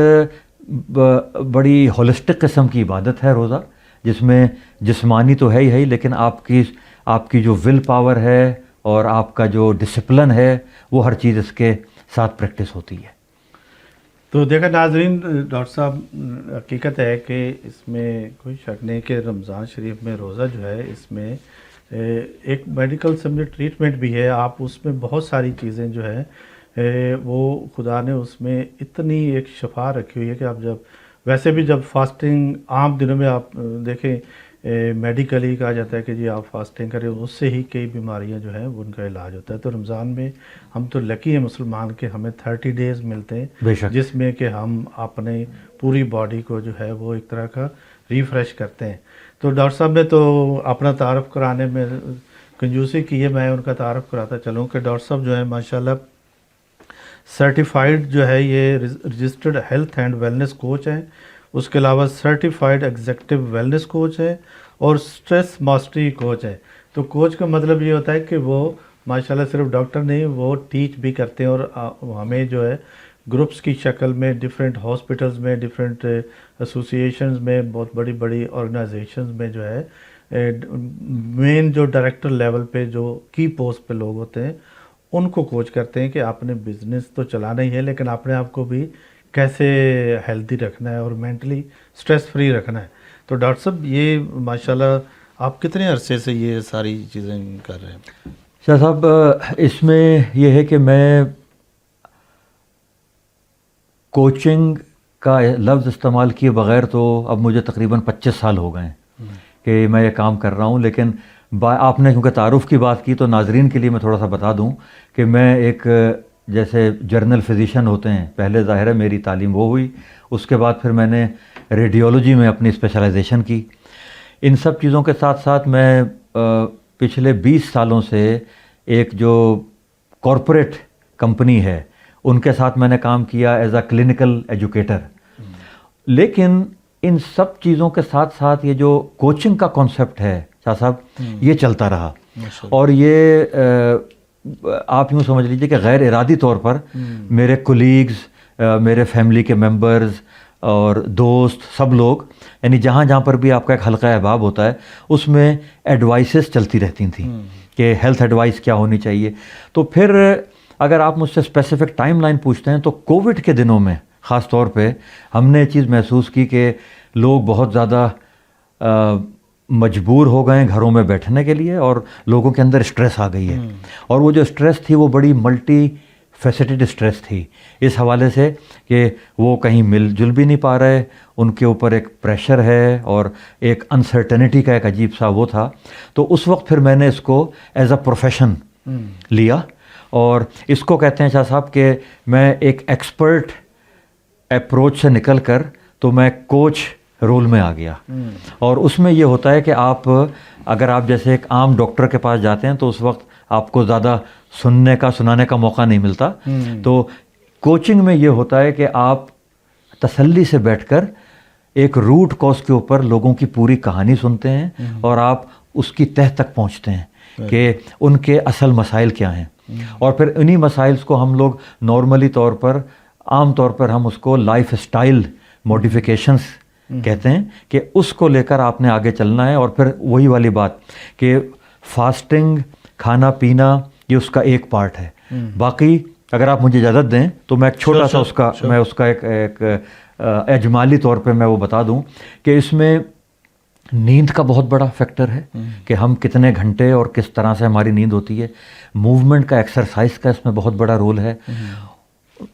بڑی ہولسٹک قسم کی عبادت ہے روزہ، جس میں جسمانی تو ہے ہی لیکن آپ کی جو ول پاور ہے اور آپ کا جو ڈسپلن ہے وہ ہر چیز اس کے ساتھ پریکٹس ہوتی ہے۔ تو دیکھا ناظرین، ڈاکٹر صاحب حقیقت ہے کہ اس میں کوئی شک نہیں کہ رمضان شریف میں روزہ جو ہے اس میں ایک میڈیکل سمجھے ٹریٹمنٹ بھی ہے، آپ اس میں بہت ساری چیزیں جو ہے وہ خدا نے اس میں اتنی ایک شفا رکھی ہوئی ہے کہ آپ جب ویسے بھی جب فاسٹنگ عام دنوں میں آپ دیکھیں میڈیکلی کہا جاتا ہے کہ جی آپ فاسٹنگ کریں، اس سے ہی کئی بیماریاں جو ہیں ان کا علاج ہوتا ہے۔ تو رمضان میں ہم تو لکی ہیں مسلمان کہ ہمیں 30 ڈیز ملتے ہیں جس میں کہ ہم اپنے پوری باڈی کو جو ہے وہ ایک طرح کا ریفریش کرتے ہیں۔ تو ڈاکٹر صاحب نے تو اپنا تعارف کرانے میں کنجوسی کی ہے، میں ان کا تعارف کراتا چلوں کہ ڈاکٹر صاحب جو ہے ماشاءاللہ سرٹیفائیڈ جو ہے یہ registered health and wellness coach ہیں، اس کے علاوہ سرٹیفائیڈ ایگزیکٹو ویلنس کوچ ہے اور سٹریس ماسٹری کوچ ہے۔ تو کوچ کا مطلب یہ ہوتا ہے کہ وہ ماشاءاللہ صرف ڈاکٹر نہیں، وہ ٹیچ بھی کرتے ہیں اور ہمیں جو ہے گروپس کی شکل میں ڈفرینٹ ہاسپٹلز میں، ڈفرینٹ ایسوسیشنز میں، بہت بڑی بڑی آرگنائزیشنز میں جو ہے مین جو ڈائریکٹر لیول پہ جو کی پوسٹ پہ لوگ ہوتے ہیں ان کو کوچ کرتے ہیں کہ آپ نے بزنس تو چلانا ہی ہے لیکن اپنے آپ کو بھی کیسے ہیلدی رکھنا ہے اور مینٹلی سٹریس فری رکھنا ہے۔ تو ڈاکٹر صاحب یہ ماشاءاللہ آپ کتنے عرصے سے یہ ساری چیزیں کر رہے ہیں؟ شاہ صاحب اس میں یہ ہے کہ میں کوچنگ کا لفظ استعمال کیے بغیر تو اب مجھے تقریباً 25 سال ہو گئے ہیں کہ میں یہ کام کر رہا ہوں، لیکن آپ نے کیونکہ تعارف کی بات کی تو ناظرین کے لیے میں تھوڑا سا بتا دوں کہ میں ایک جیسے جرنل فزیشین ہوتے ہیں، پہلے ظاہر ہے میری تعلیم وہ ہوئی، اس کے بعد پھر میں نے ریڈیولوجی میں اپنی اسپیشلائزیشن کی۔ ان سب چیزوں کے ساتھ ساتھ میں پچھلے 20 سالوں سے ایک جو کارپوریٹ کمپنی ہے ان کے ساتھ میں نے کام کیا ایز اے کلینکل ایجوکیٹر۔ لیکن ان سب چیزوں کے ساتھ ساتھ یہ جو کوچنگ کا کانسیپٹ ہے شاہ صاحب یہ چلتا رہا، اور یہ آپ یوں سمجھ لیجئے کہ غیر ارادی طور پر میرے کولیگز، میرے فیملی کے ممبرز اور دوست سب لوگ، یعنی جہاں جہاں پر بھی آپ کا ایک حلقہ احباب ہوتا ہے اس میں ایڈوائسز چلتی رہتی تھیں کہ ہیلتھ ایڈوائس کیا ہونی چاہیے۔ تو پھر اگر آپ مجھ سے اسپیسیفک ٹائم لائن پوچھتے ہیں تو کووڈ کے دنوں میں خاص طور پہ ہم نے یہ چیز محسوس کی کہ لوگ بہت زیادہ مجبور ہو گئے گھروں میں بیٹھنے کے لیے، اور لوگوں کے اندر اسٹریس آ گئی ہے، اور وہ جو اسٹریس تھی وہ بڑی ملٹی فیسیٹڈ اسٹریس تھی، اس حوالے سے کہ وہ کہیں مل جل بھی نہیں پا رہے، ان کے اوپر ایک پریشر ہے اور ایک انسرٹنٹی کا ایک عجیب سا وہ تھا۔ تو اس وقت پھر میں نے اس کو ایز اے پروفیشن لیا، اور اس کو کہتے ہیں شاہ صاحب کہ میں ایک ایکسپرٹ اپروچ سے نکل کر تو میں کوچ رول میں آ گیا۔ اور اس میں یہ ہوتا ہے کہ آپ اگر آپ جیسے ایک عام ڈاکٹر کے پاس جاتے ہیں تو اس وقت آپ کو زیادہ سنانے کا موقع نہیں ملتا، تو کوچنگ میں یہ ہوتا ہے کہ آپ تسلی سے بیٹھ کر ایک روٹ کاز کے اوپر لوگوں کی پوری کہانی سنتے ہیں اور آپ اس کی تہ تک پہنچتے ہیں کہ ان کے اصل مسائل کیا ہیں، اور پھر انہی مسائلز کو ہم لوگ نارملی طور پر عام طور پر ہم اس کو لائف اسٹائل موڈیفیکیشنز کہتے ہیں کہ اس کو لے کر آپ نے آگے چلنا ہے۔ اور پھر وہی والی بات کہ فاسٹنگ، کھانا پینا یہ اس کا ایک پارٹ ہے، باقی اگر آپ مجھے اجازت دیں تو میں ایک چھوٹا سا اس کا ایک اجمالی طور پہ میں وہ بتا دوں کہ اس میں نیند کا بہت بڑا فیکٹر ہے کہ ہم کتنے گھنٹے اور کس طرح سے ہماری نیند ہوتی ہے، موومنٹ کا، ایکسرسائز کا اس میں بہت بڑا رول ہے،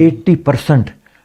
80%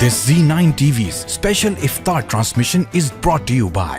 This Z9 TV's special iftar transmission is brought to you by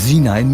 Z9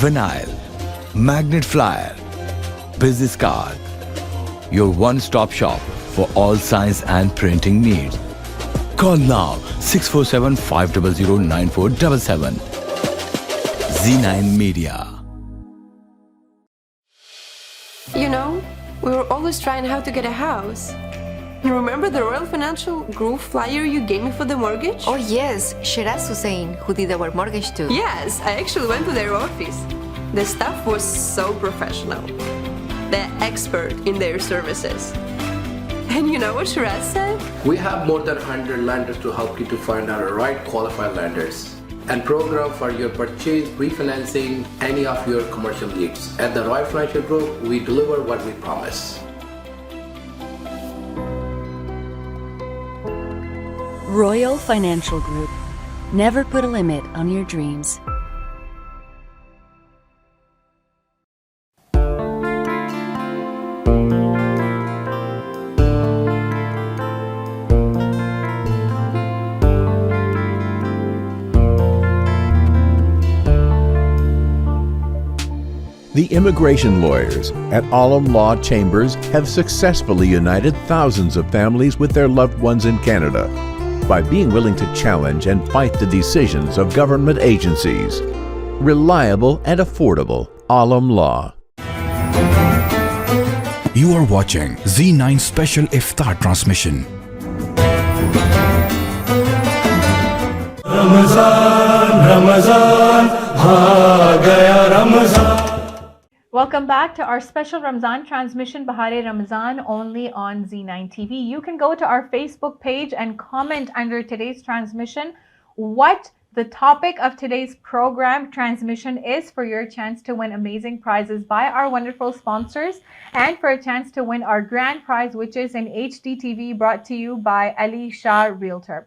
vinyl, magnet flyer, business card. Your one-stop shop for all science and printing needs. Call now 647-500-9477. Z9 Media. You know, we were always trying how to get a house. You remember the Royal Financial Group flyer you gave me for the mortgage? Oh yes, Shiraz Hussain, who did our mortgage too. Yes, I actually went to their office. The staff was so professional. They're expert in their services. And you know what Shiraz said? We have more than 100 lenders to help you to find our right qualified lenders and program for your purchase, refinancing, any of your commercial needs. At the Royal Financial Group, we deliver what we promise. Royal Financial Group. Never put a limit on your dreams. The immigration lawyers at Alam Law Chambers have successfully united thousands of families with their loved ones in Canada by being willing to challenge and fight the decisions of government agencies. Reliable and affordable Alam Law. You are watching Z9 Special Iftar Transmission. Ramazan, Ramazan, aa gaya Ramazan. Welcome back to our special Ramzan transmission, Bahare Ramazan, only on Z9 TV. You can go to our Facebook page and comment under today's transmission what the topic of today's program transmission is for your chance to win amazing prizes by our wonderful sponsors and for a chance to win our grand prize, which is an HD TV brought to you by Ali Shah Realtor.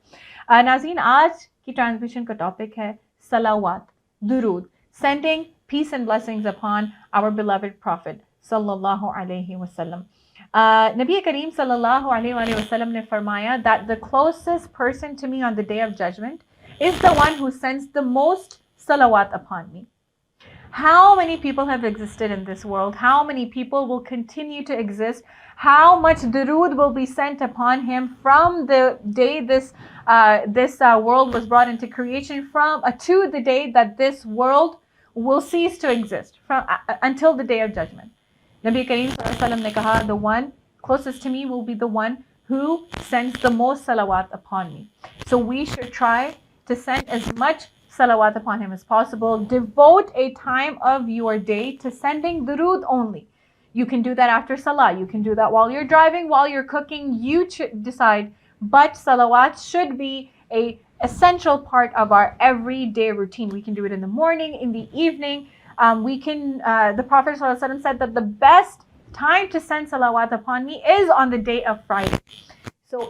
Nazeen, aaj ki transmission ka topic hai salawat, durood, sending peace and blessings upon our beloved Prophet sallallahu alaihi wasallam. Nabi Kareem sallallahu alaihi wasallam ne farmaya that the closest person to me on the day of judgment is the one who sends the most salawat upon me. How many people have existed in this world? How many people will continue to exist? How much durood will be sent upon him from the day this world was brought into creation to the day that this world will cease to exist, until the day of judgment. Nabi Kareem sallallahu alaihi wasallam ne kaha, the one closest to me will be the one who sends the most salawat upon me. So we should try to send as much salawat upon him as possible. Devote a time of your day to sending durood only. You can do that after salah. You can do that while you're driving, while you're cooking. You decide. But salawat should be a essential part of our everyday routine. We can do it in the morning, in the evening. The Prophet ﷺ said that the best time to send salawat upon me is on the day of Friday. So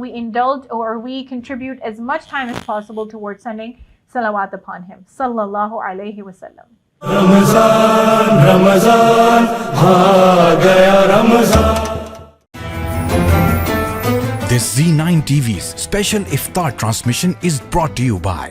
We indulge or we contribute as much time as possible towards sending salawat upon him sallallahu alaihi wasallam. Ramazan, Ramazan, aa gaya Ramazan. This Z9 TV's special Iftar transmission is brought to you by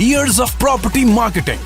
Years of property marketing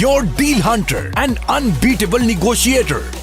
your deal hunter and unbeatable negotiator,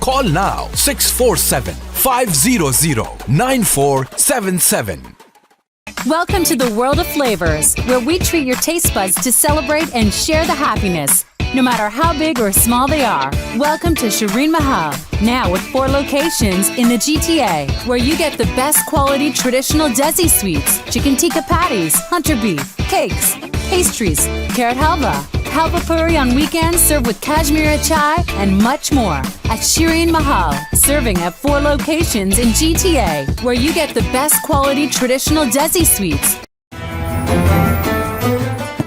Call now 647-500-9477. Welcome to the world of flavors, where we treat your taste buds to celebrate and share the happiness, no matter how big or small they are. Welcome to Shireen Mahal, now with 4 locations in the GTA, where you get the best quality traditional Desi sweets, chicken tikka patties, hunter beef, cakes, pastries, carrot halva, halva puri on weekends served with Kashmiri chai, and much more. At Shireen Mahal, serving at 4 locations in GTA, where you get the best quality traditional Desi sweets.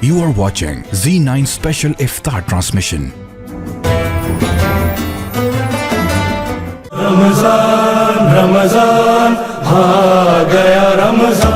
You are watching Z9 Special Iftar Transmission. Ramazan, Ramazan, aa gaya Ramazan.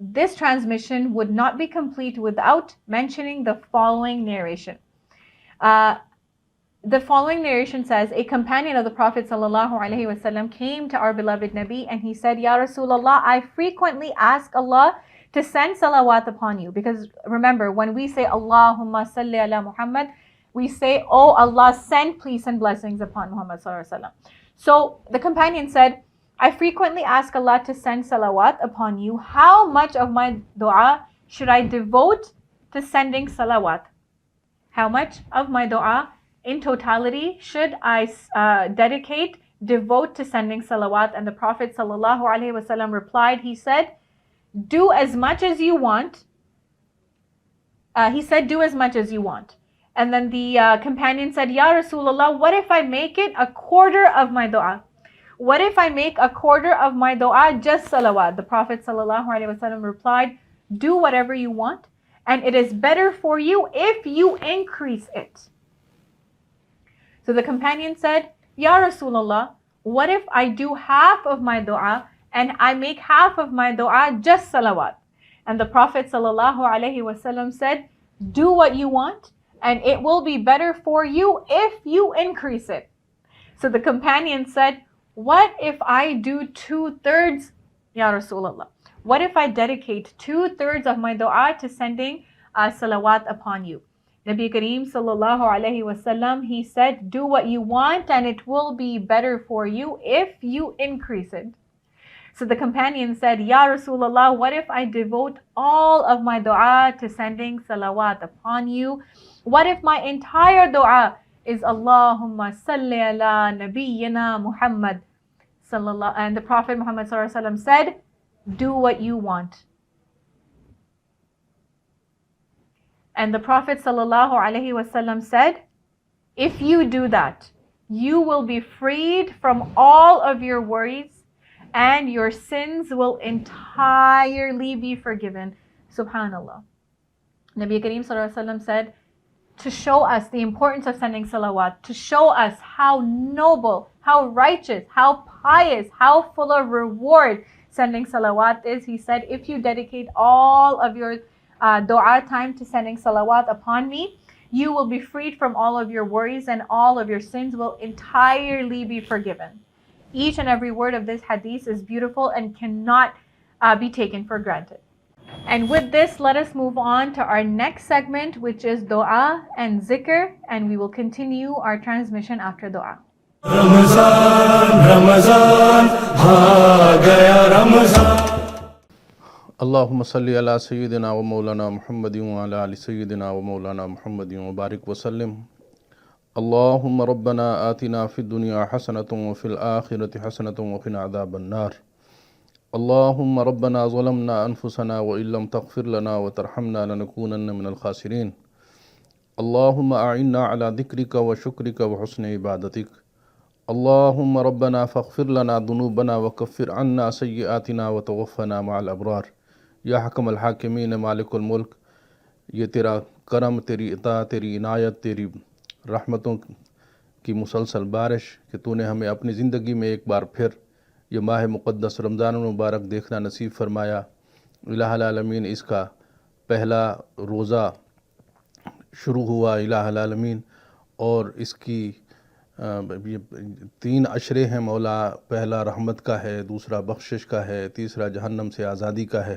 this transmission would not be complete without mentioning the following narration. The following narration says, a companion of the Prophet ﷺ came to our beloved Nabi and he said, Ya Rasulullah, I frequently ask Allah to send salawat upon you. Because remember, when we say Allahumma salli ala Muhammad, we say, oh Allah, send peace and blessings upon Muhammad ﷺ. So the companion said, I frequently ask Allah to send salawat upon you. How much of my dua should I devote to sending salawat? How much of my dua in totality should I devote to sending salawat? And the Prophet ﷺ replied, he said, do as much as you want. Do as much as you want. And then the companion said, Ya Rasulullah, what if I make it a quarter of my dua? What if I make a quarter of my dua just salawat? The Prophet ﷺ replied, do whatever you want, and it is better for you if you increase it. So the companion said, Ya Rasulullah, what if I do half of my dua and I make half of my dua just salawat? And the Prophet ﷺ said, do what you want, and it will be better for you if you increase it. So the companion said, what if I do 2/3, Ya Rasulullah? What if I dedicate 2/3 of my dua to sending salawat upon you? Nabi Kareem sallallahu alayhi wasallam, he said, do what you want and it will be better for you if you increase it. So the companion said, Ya Rasulullah, what if I devote all of my dua to sending salawat upon you? What if my entire dua is Allahumma salli ala nabiyyina Muhammad sallallahu? And the Prophet Muhammad sallallahu alaihi wasallam said, do what you want. And the Prophet sallallahu alaihi wasallam said, if you do that, you will be freed from all of your worries and your sins will entirely be forgiven. Subhanallah. Nabi Kareem sallallahu alaihi wasallam said, to show us the importance of sending salawat, to show us how noble, how righteous, how pious, how full of reward sending salawat is, he said, if you dedicate all of your dua time to sending salawat upon me, you will be freed from all of your worries and all of your sins will entirely be forgiven. Each and every word of this hadith is beautiful and cannot be taken for granted. And with this, let us move on to our next segment, which is dua and zikr, and we will continue our transmission after dua. Ramazan, Ramazan, aa gaya Ramazan. اللهم صل على سيدنا ومولانا محمد وعلى آل سيدنا ومولانا محمد وبارك وسلم. اللهم ربنا آتنا في الدنيا حسنة وفي الآخرة حسنة وقنا عذاب النار. اللهم ربنا ظلمنا أنفسنا وإن لم تغفر لنا وترحمنا لنكونن من الخاسرين. اللهم أعنا على ذكرك وشكرك وحسن عبادتك. اللهم ربنا فاغفر لنا ذنوبنا وكفر عنا سيئاتنا وتوفنا مع الأبرار. یا حکم الحاکمین مالک الملک، یہ تیرا کرم، تیری عطا، تیری عنایت، تیری رحمتوں کی مسلسل بارش کہ تو نے ہمیں اپنی زندگی میں ایک بار پھر یہ ماہ مقدس رمضان المبارک دیکھنا نصیب فرمایا. الہ العالمین، اس کا پہلا روزہ شروع ہوا الہ العالمین، اور اس کی 3 عشرے ہیں مولا. پہلا رحمت کا ہے، دوسرا بخشش کا ہے، تیسرا جہنم سے آزادی کا ہے.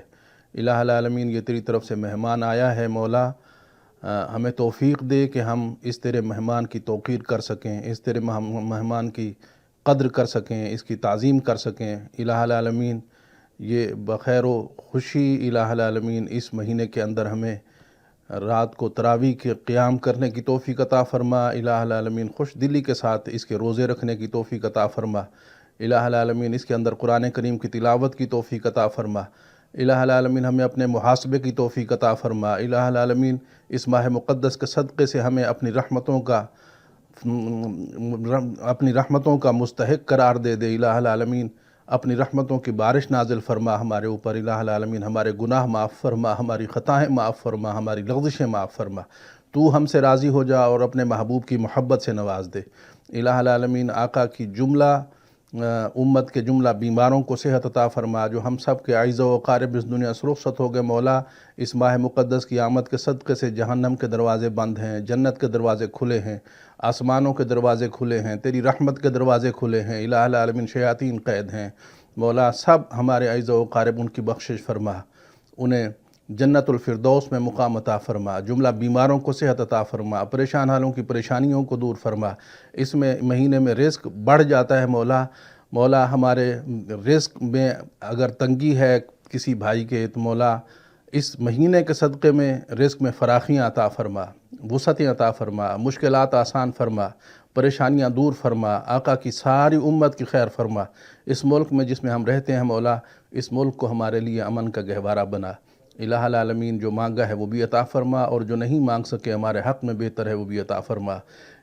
الہ العالمین، یہ تیری طرف سے مہمان آیا ہے مولا، ہمیں توفیق دے کہ ہم اس تیرے مہمان کی توقیر کر سکیں، اس تیرے مہمان کی قدر کر سکیں، اس کی تعظیم کر سکیں. الہ العالمین، یہ بخیر و خوشی الہ العالمین اس مہینے کے اندر ہمیں رات کو تراویح کے قیام کرنے کی توفیق عطا فرما. الہ العالمین، خوش دلی کے ساتھ اس کے روزے رکھنے کی توفیق عطا فرما. الہ العالمین، اس کے اندر قرآن کریم کی تلاوت کی توفیق عطا فرما. الہ العالمین، ہمیں اپنے محاسبے کی توفیق عطا فرما. الہ العالمین، اس ماہ مقدس کے صدقے سے ہمیں اپنی رحمتوں کا مستحق قرار دے دے. الہ العالمین، اپنی رحمتوں کی بارش نازل فرما ہمارے اوپر. الہ العالمین، ہمارے گناہ معاف فرما، ہماری خطائیں معاف فرما، ہماری لغزشیں معاف فرما. تو ہم سے راضی ہو جا اور اپنے محبوب کی محبت سے نواز دے. الہ العالمین، آقا کی جملہ امت کے جملہ بیماروں کو صحت عطا فرما. جو ہم سب کے عیز و اقارب اس دنیا سے رخصت ہو گئے مولا، اس ماہ مقدس کی آمد کے صدقے سے جہنم کے دروازے بند ہیں، جنت کے دروازے کھلے ہیں، آسمانوں کے دروازے کھلے ہیں، تیری رحمت کے دروازے کھلے ہیں. الہ العالمین، شیاطین قید ہیں مولا. سب ہمارے عیز و اقارب ان کی بخشش فرما، انہیں جنت الفردوس میں مقام عطا فرما. جملہ بیماروں کو صحت عطا فرما، پریشان حالوں کی پریشانیوں کو دور فرما. اس میں مہینے میں رزق بڑھ جاتا ہے مولا. ہمارے رزق میں اگر تنگی ہے کسی بھائی کے تو مولا اس مہینے کے صدقے میں رزق میں فراخیاں عطا فرما، وسعتیں عطا فرما، مشکلات آسان فرما، پریشانیاں دور فرما. آقا کی ساری امت کی خیر فرما. اس ملک میں جس میں ہم رہتے ہیں مولا، اس ملک کو ہمارے لیے امن کا گہوارہ بنا. الہ العالمین جو مانگا ہے وہ بھی عطا فرما، اور جو نہیں مانگ سکے ہمارے حق میں بہتر ہے وہ بھی عطا فرما۔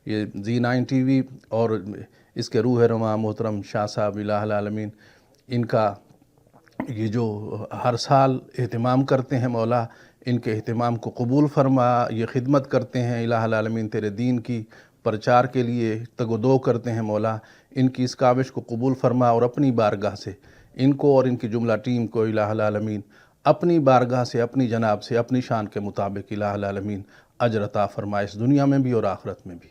یہ Z9 ٹی وی اور اس کے روح رواں محترم شاہ صاحب الہ العالمین، ان کا یہ جو ہر سال اہتمام کرتے ہیں مولا، ان کے اہتمام کو قبول فرما۔ یہ خدمت کرتے ہیں الہ العالمین تیرے دین کی پرچار کے لیے، تگ و دو کرتے ہیں مولا، ان کی اس کاوش کو قبول فرما، اور اپنی بارگاہ سے ان کو اور ان کی جملہ ٹیم کو الہ العالمین اپنی بارگاہ سے، اپنی جناب سے، اپنی شان کے مطابق الہ العالمین اجر عطا فرما، اس دنیا میں بھی اور آخرت میں بھی۔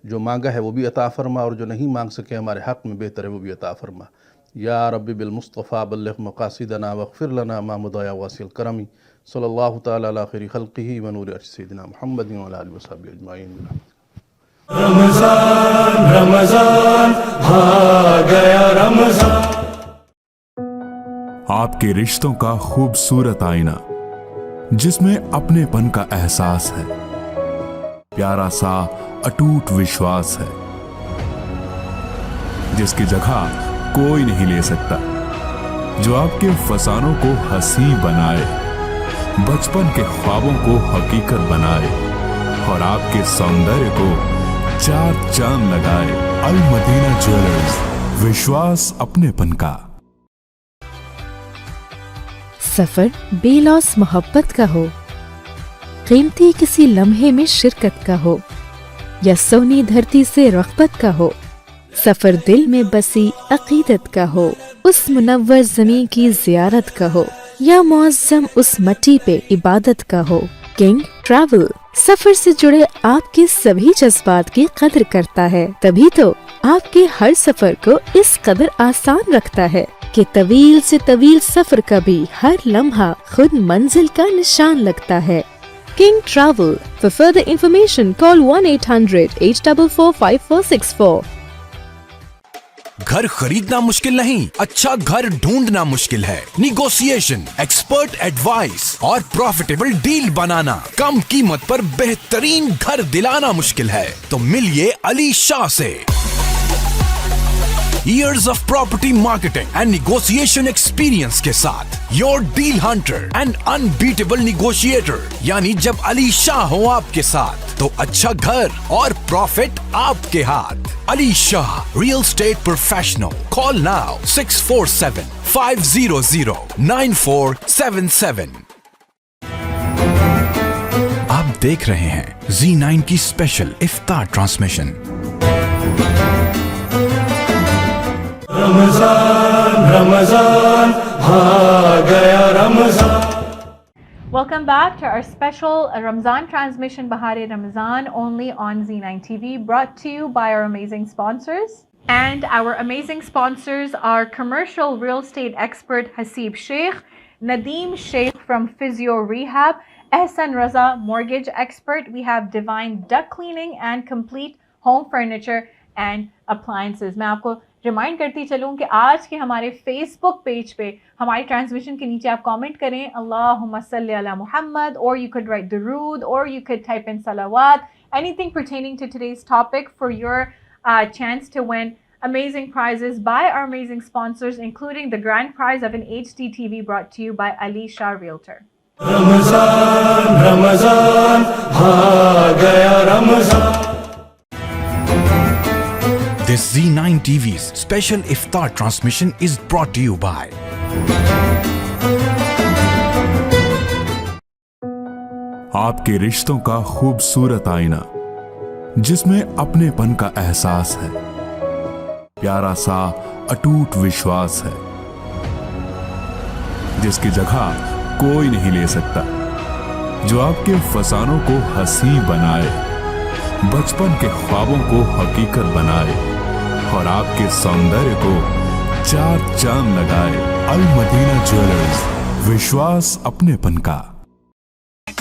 جو مانگا ہے وہ بھی عطا فرما، اور جو نہیں مانگ سکے ہمارے حق میں بہتر ہے وہ بھی عطا فرما۔ یا رب بالمصطفیٰ بلغ مقاصدنا واغفر لنا ما مضى واسع الكرم، صلی اللہ تعالی علی خیر خلقہ ونور عرش سیدنا محمد وعلی آلہ وصحبہ اجمعین۔ رمضان رمضان آ گیا رمضان۔ آپ کے رشتوں کا خوبصورت آئینہ جس میں اپنے پن کا احساس ہے، پیارا سا اٹوٹ وشواس ہے، جس کی جگہ کوئی نہیں لے سکتا، جو آپ کے فسانوں کو ہنسی بنائے، بچپن کے خوابوں کو حقیقت بنائے، اور آپ کے سوندر کو چار چاند لگائے۔ المدینہ جویلرز، وشواس اپنے پن کا۔ سفر بے لوث محبت کا ہو، قیمتی کسی لمحے میں شرکت کا ہو، یا سونی دھرتی سے رغبت کا ہو، سفر دل میں بسی عقیدت کا ہو، اس منور زمین کی زیارت کا ہو، یا معظم اس مٹی پہ عبادت کا ہو۔ کنگ ٹریول سفر سے جڑے آپ کے سبھی جذبات کی قدر کرتا ہے، تبھی تو آپ کے ہر سفر کو اس قدر آسان رکھتا ہے کہ طویل سے طویل سفر کا بھی ہر لمحہ خود منزل کا نشان لگتا ہے۔ King Travel, for further information call 1-800-844-5464۔ گھر خریدنا مشکل نہیں، اچھا گھر ڈھونڈنا مشکل ہے۔ نیگوسیشن، ایکسپرٹ ایڈوائس اور پروفیٹیبل ڈیل بنانا، کم قیمت پر بہترین گھر دلانا مشکل ہے تو ملیے علی شاہ سے۔ Years of property marketing and negotiation experience کے ساتھ your deal hunter and unbeatable negotiator, یعنی جب علی شاہ ہو آپ کے ساتھ تو اچھا گھر اور پروفٹ آپ کے ہاتھ۔ Ali Shah real estate professional, call now 647-500-9477۔ آپ دیکھ رہے ہیں Z9 کی اسپیشل افطار ٹرانسمیشن۔ رمضان رمضان آ گیا رمضان۔ Welcome back to our special Ramzan transmission Bahar Ramzan, only on Z9 TV, brought to you by our amazing sponsors. And our amazing sponsors are commercial real estate expert Haseeb Sheikh, Nadeem Sheikh from Physio Rehab, Ehsan Raza mortgage expert. We have Divine Duct Cleaning and complete home furniture and appliances. میں آپ کو ریمائنڈ کرتی چلوں کہ آج کے ہمارے فیس بک پیج پہ ہماری ٹرانسمیشن کے نیچے آپ کامنٹ کریں اللہم صلی علی محمد, or you could write درود, or you could type in salawat, anything pertaining to today's topic for your chance to win amazing prizes by our amazing sponsors, including the grand prize of an HD TV brought to you by Ali Shah Realtor. Ramzan Ramzan آ گیا رمضان۔ This Z9 TV's special iftar transmission is brought to you by آپ کے رشتوں کا خوبصورت آئینہ جس میں اپنے پن کا احساس ہے، پیارا سا اٹوٹ وشواس ہے، جس کی جگہ کوئی نہیں لے سکتا، جو آپ کے فسانوں کو ہنسی بنائے، بچپن کے خوابوں کو حقیقت بنائے، اور آپ کے سوندر کو چار چاند لگائے۔ المدینہ جویلرز، وشواس اپنے پن کا۔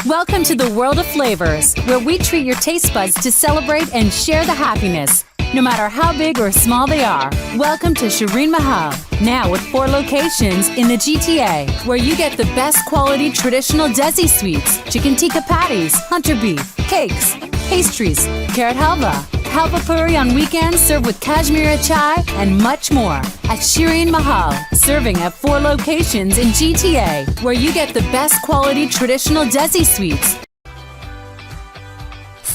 Welcome to the world of flavors, where we treat your taste buds to celebrate and share the happiness, no matter how big or small they are. Welcome to Shireen Mahal, now with 4 locations in the GTA, where you get the best quality traditional Desi sweets, chicken tikka patties, hunter beef, cakes, pastries, carrot halwa, Bhalpapuri on weekends served with Kashmiri chai and much more at Shireen Mahal, serving at 4 locations in GTA, where you get the best quality traditional Desi sweets.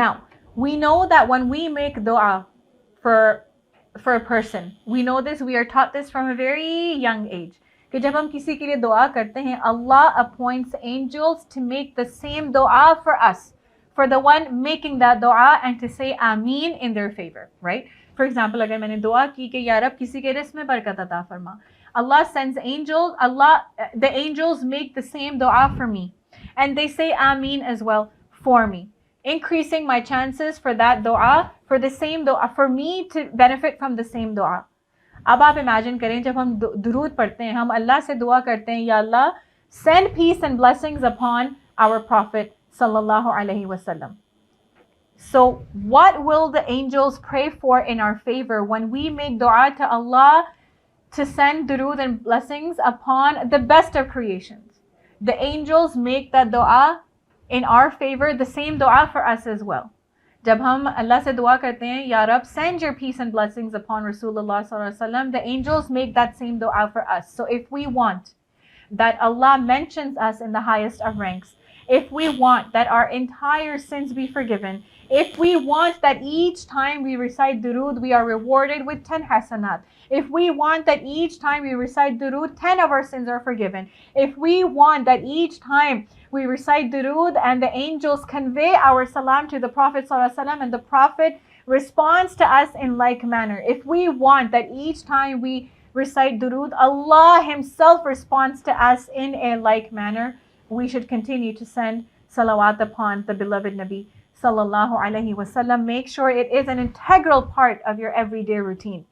Now, we know that when we make dua for a person, we know this, we are taught this from a very young age, کہ جب ہم کسی کے لیے دعا کرتے ہیں, Allah appoints angels to make the same dua for us, for the one making that dua, and to say Ameen in their favor, right? For example, اگر میں نے دعا کی کہ یا رب کسی کے رزق میں برکت عطا فرما, Allah sends angels, the angels make the same dua for me, and they say Ameen as well for me, increasing my chances for that dua, for the same dua, for me to benefit from the same dua. اب آپ امیجن کریں, جب ہم درود پڑھتے ہیں, ہم اللہ سے دعا کرتے ہیں, یا اللہ send peace and blessings upon our Prophet sallallahu alaihi wasallam. So what will the angels pray for in our favor when we make dua to Allah to send durood and blessings upon the best of creations? The angels make that dua in our favor, the same dua for us as well. جب ہم اللہ سے دعا کرتے ہیں, یا رب send your peace and blessings upon Rasulullah sallallahu alaihi wasallam, the angels make that same dua for us. So if we want that Allah mentions us in the highest of ranks, if we want that our entire sins be forgiven, if we want that each time we recite durood we are rewarded with 10 hasanat, if we want that each time we recite durood 10 of our sins are forgiven, if we want that each time we recite durood and the angels convey our salam to the Prophet ﷺ and the Prophet responds to us in like manner, if we want that each time we recite durood Allah himself responds to us in a like manner, we should continue to send salawat upon the beloved Nabi sallallahu alaihi wasallam. Make sure it is an integral part of your everyday routine.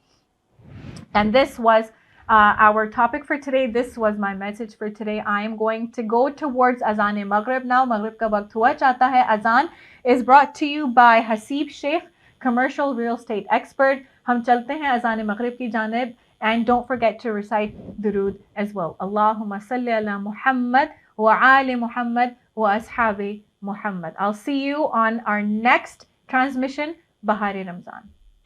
And this was our topic for today. This was my message for today. I am going to go towards Azan Maghrib now. Maghrib ka waqt hua chata hai. Azan is brought to you by Hasib Sheikh, commercial real estate expert. Hum chalte hain Azan Maghrib ki janib, and don't forget to recite durood as well. Allahumma salli ala Muhammad wa ali Muhammad wa ashabi Muhammad. I'll see you on our next transmission, Bahari Ramzan.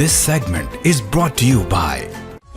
This segment is brought to you by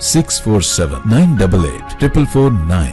647-988-4449,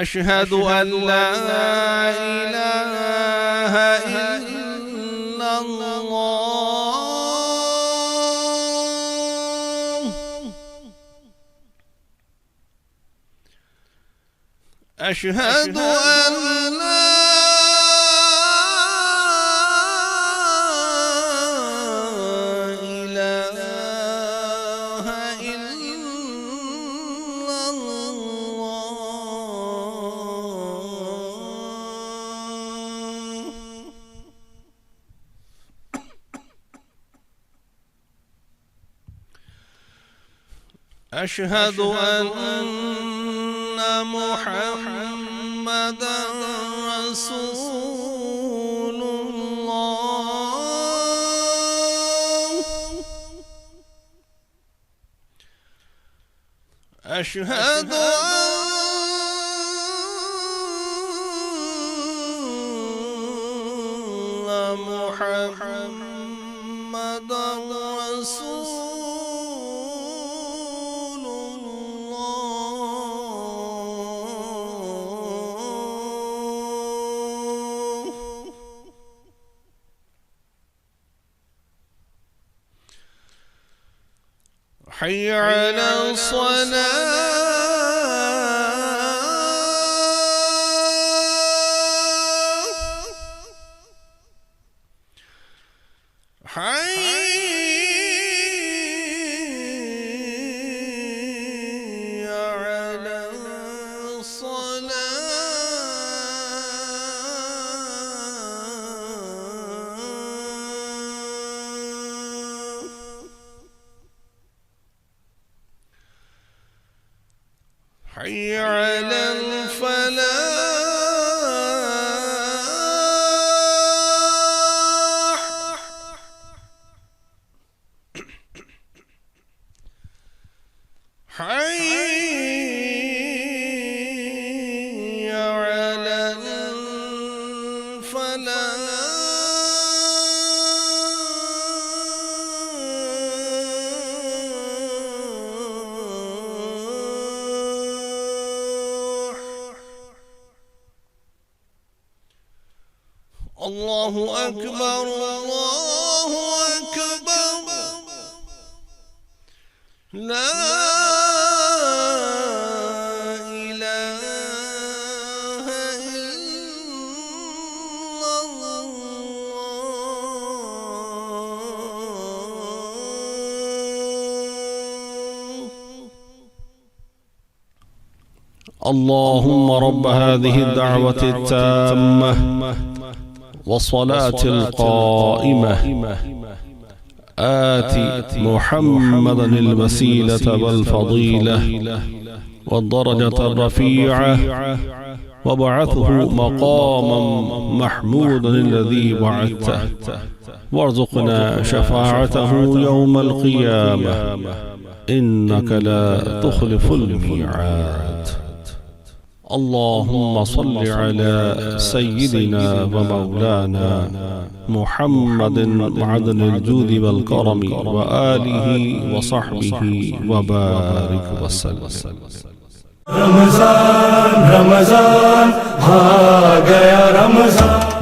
أشهد أن لا إله إلا الله أشهد أن لا أشهد أن محمدا رسول الله أشهد أن محمدا رسول حي على الصلاة حي على حي على الفلاح حي على الله أكبر الله أكبر لا إله إلا الله اللهم رب هذه الدعوة التامة والصلاة القائمة آت محمدا الوسيلة والفضيلة والدرجة الرفيعة وابعثه مقاما محمودا الذي وعدته وارزقنا شفاعته يوم القيامة إنك لا تخلف الميعاد. اللهم صل على سيدنا ومولانا محمد معدن الجود والكرم وآله وصحبه وبارك وسلم. رمضان رمضان آ گیا رمضان.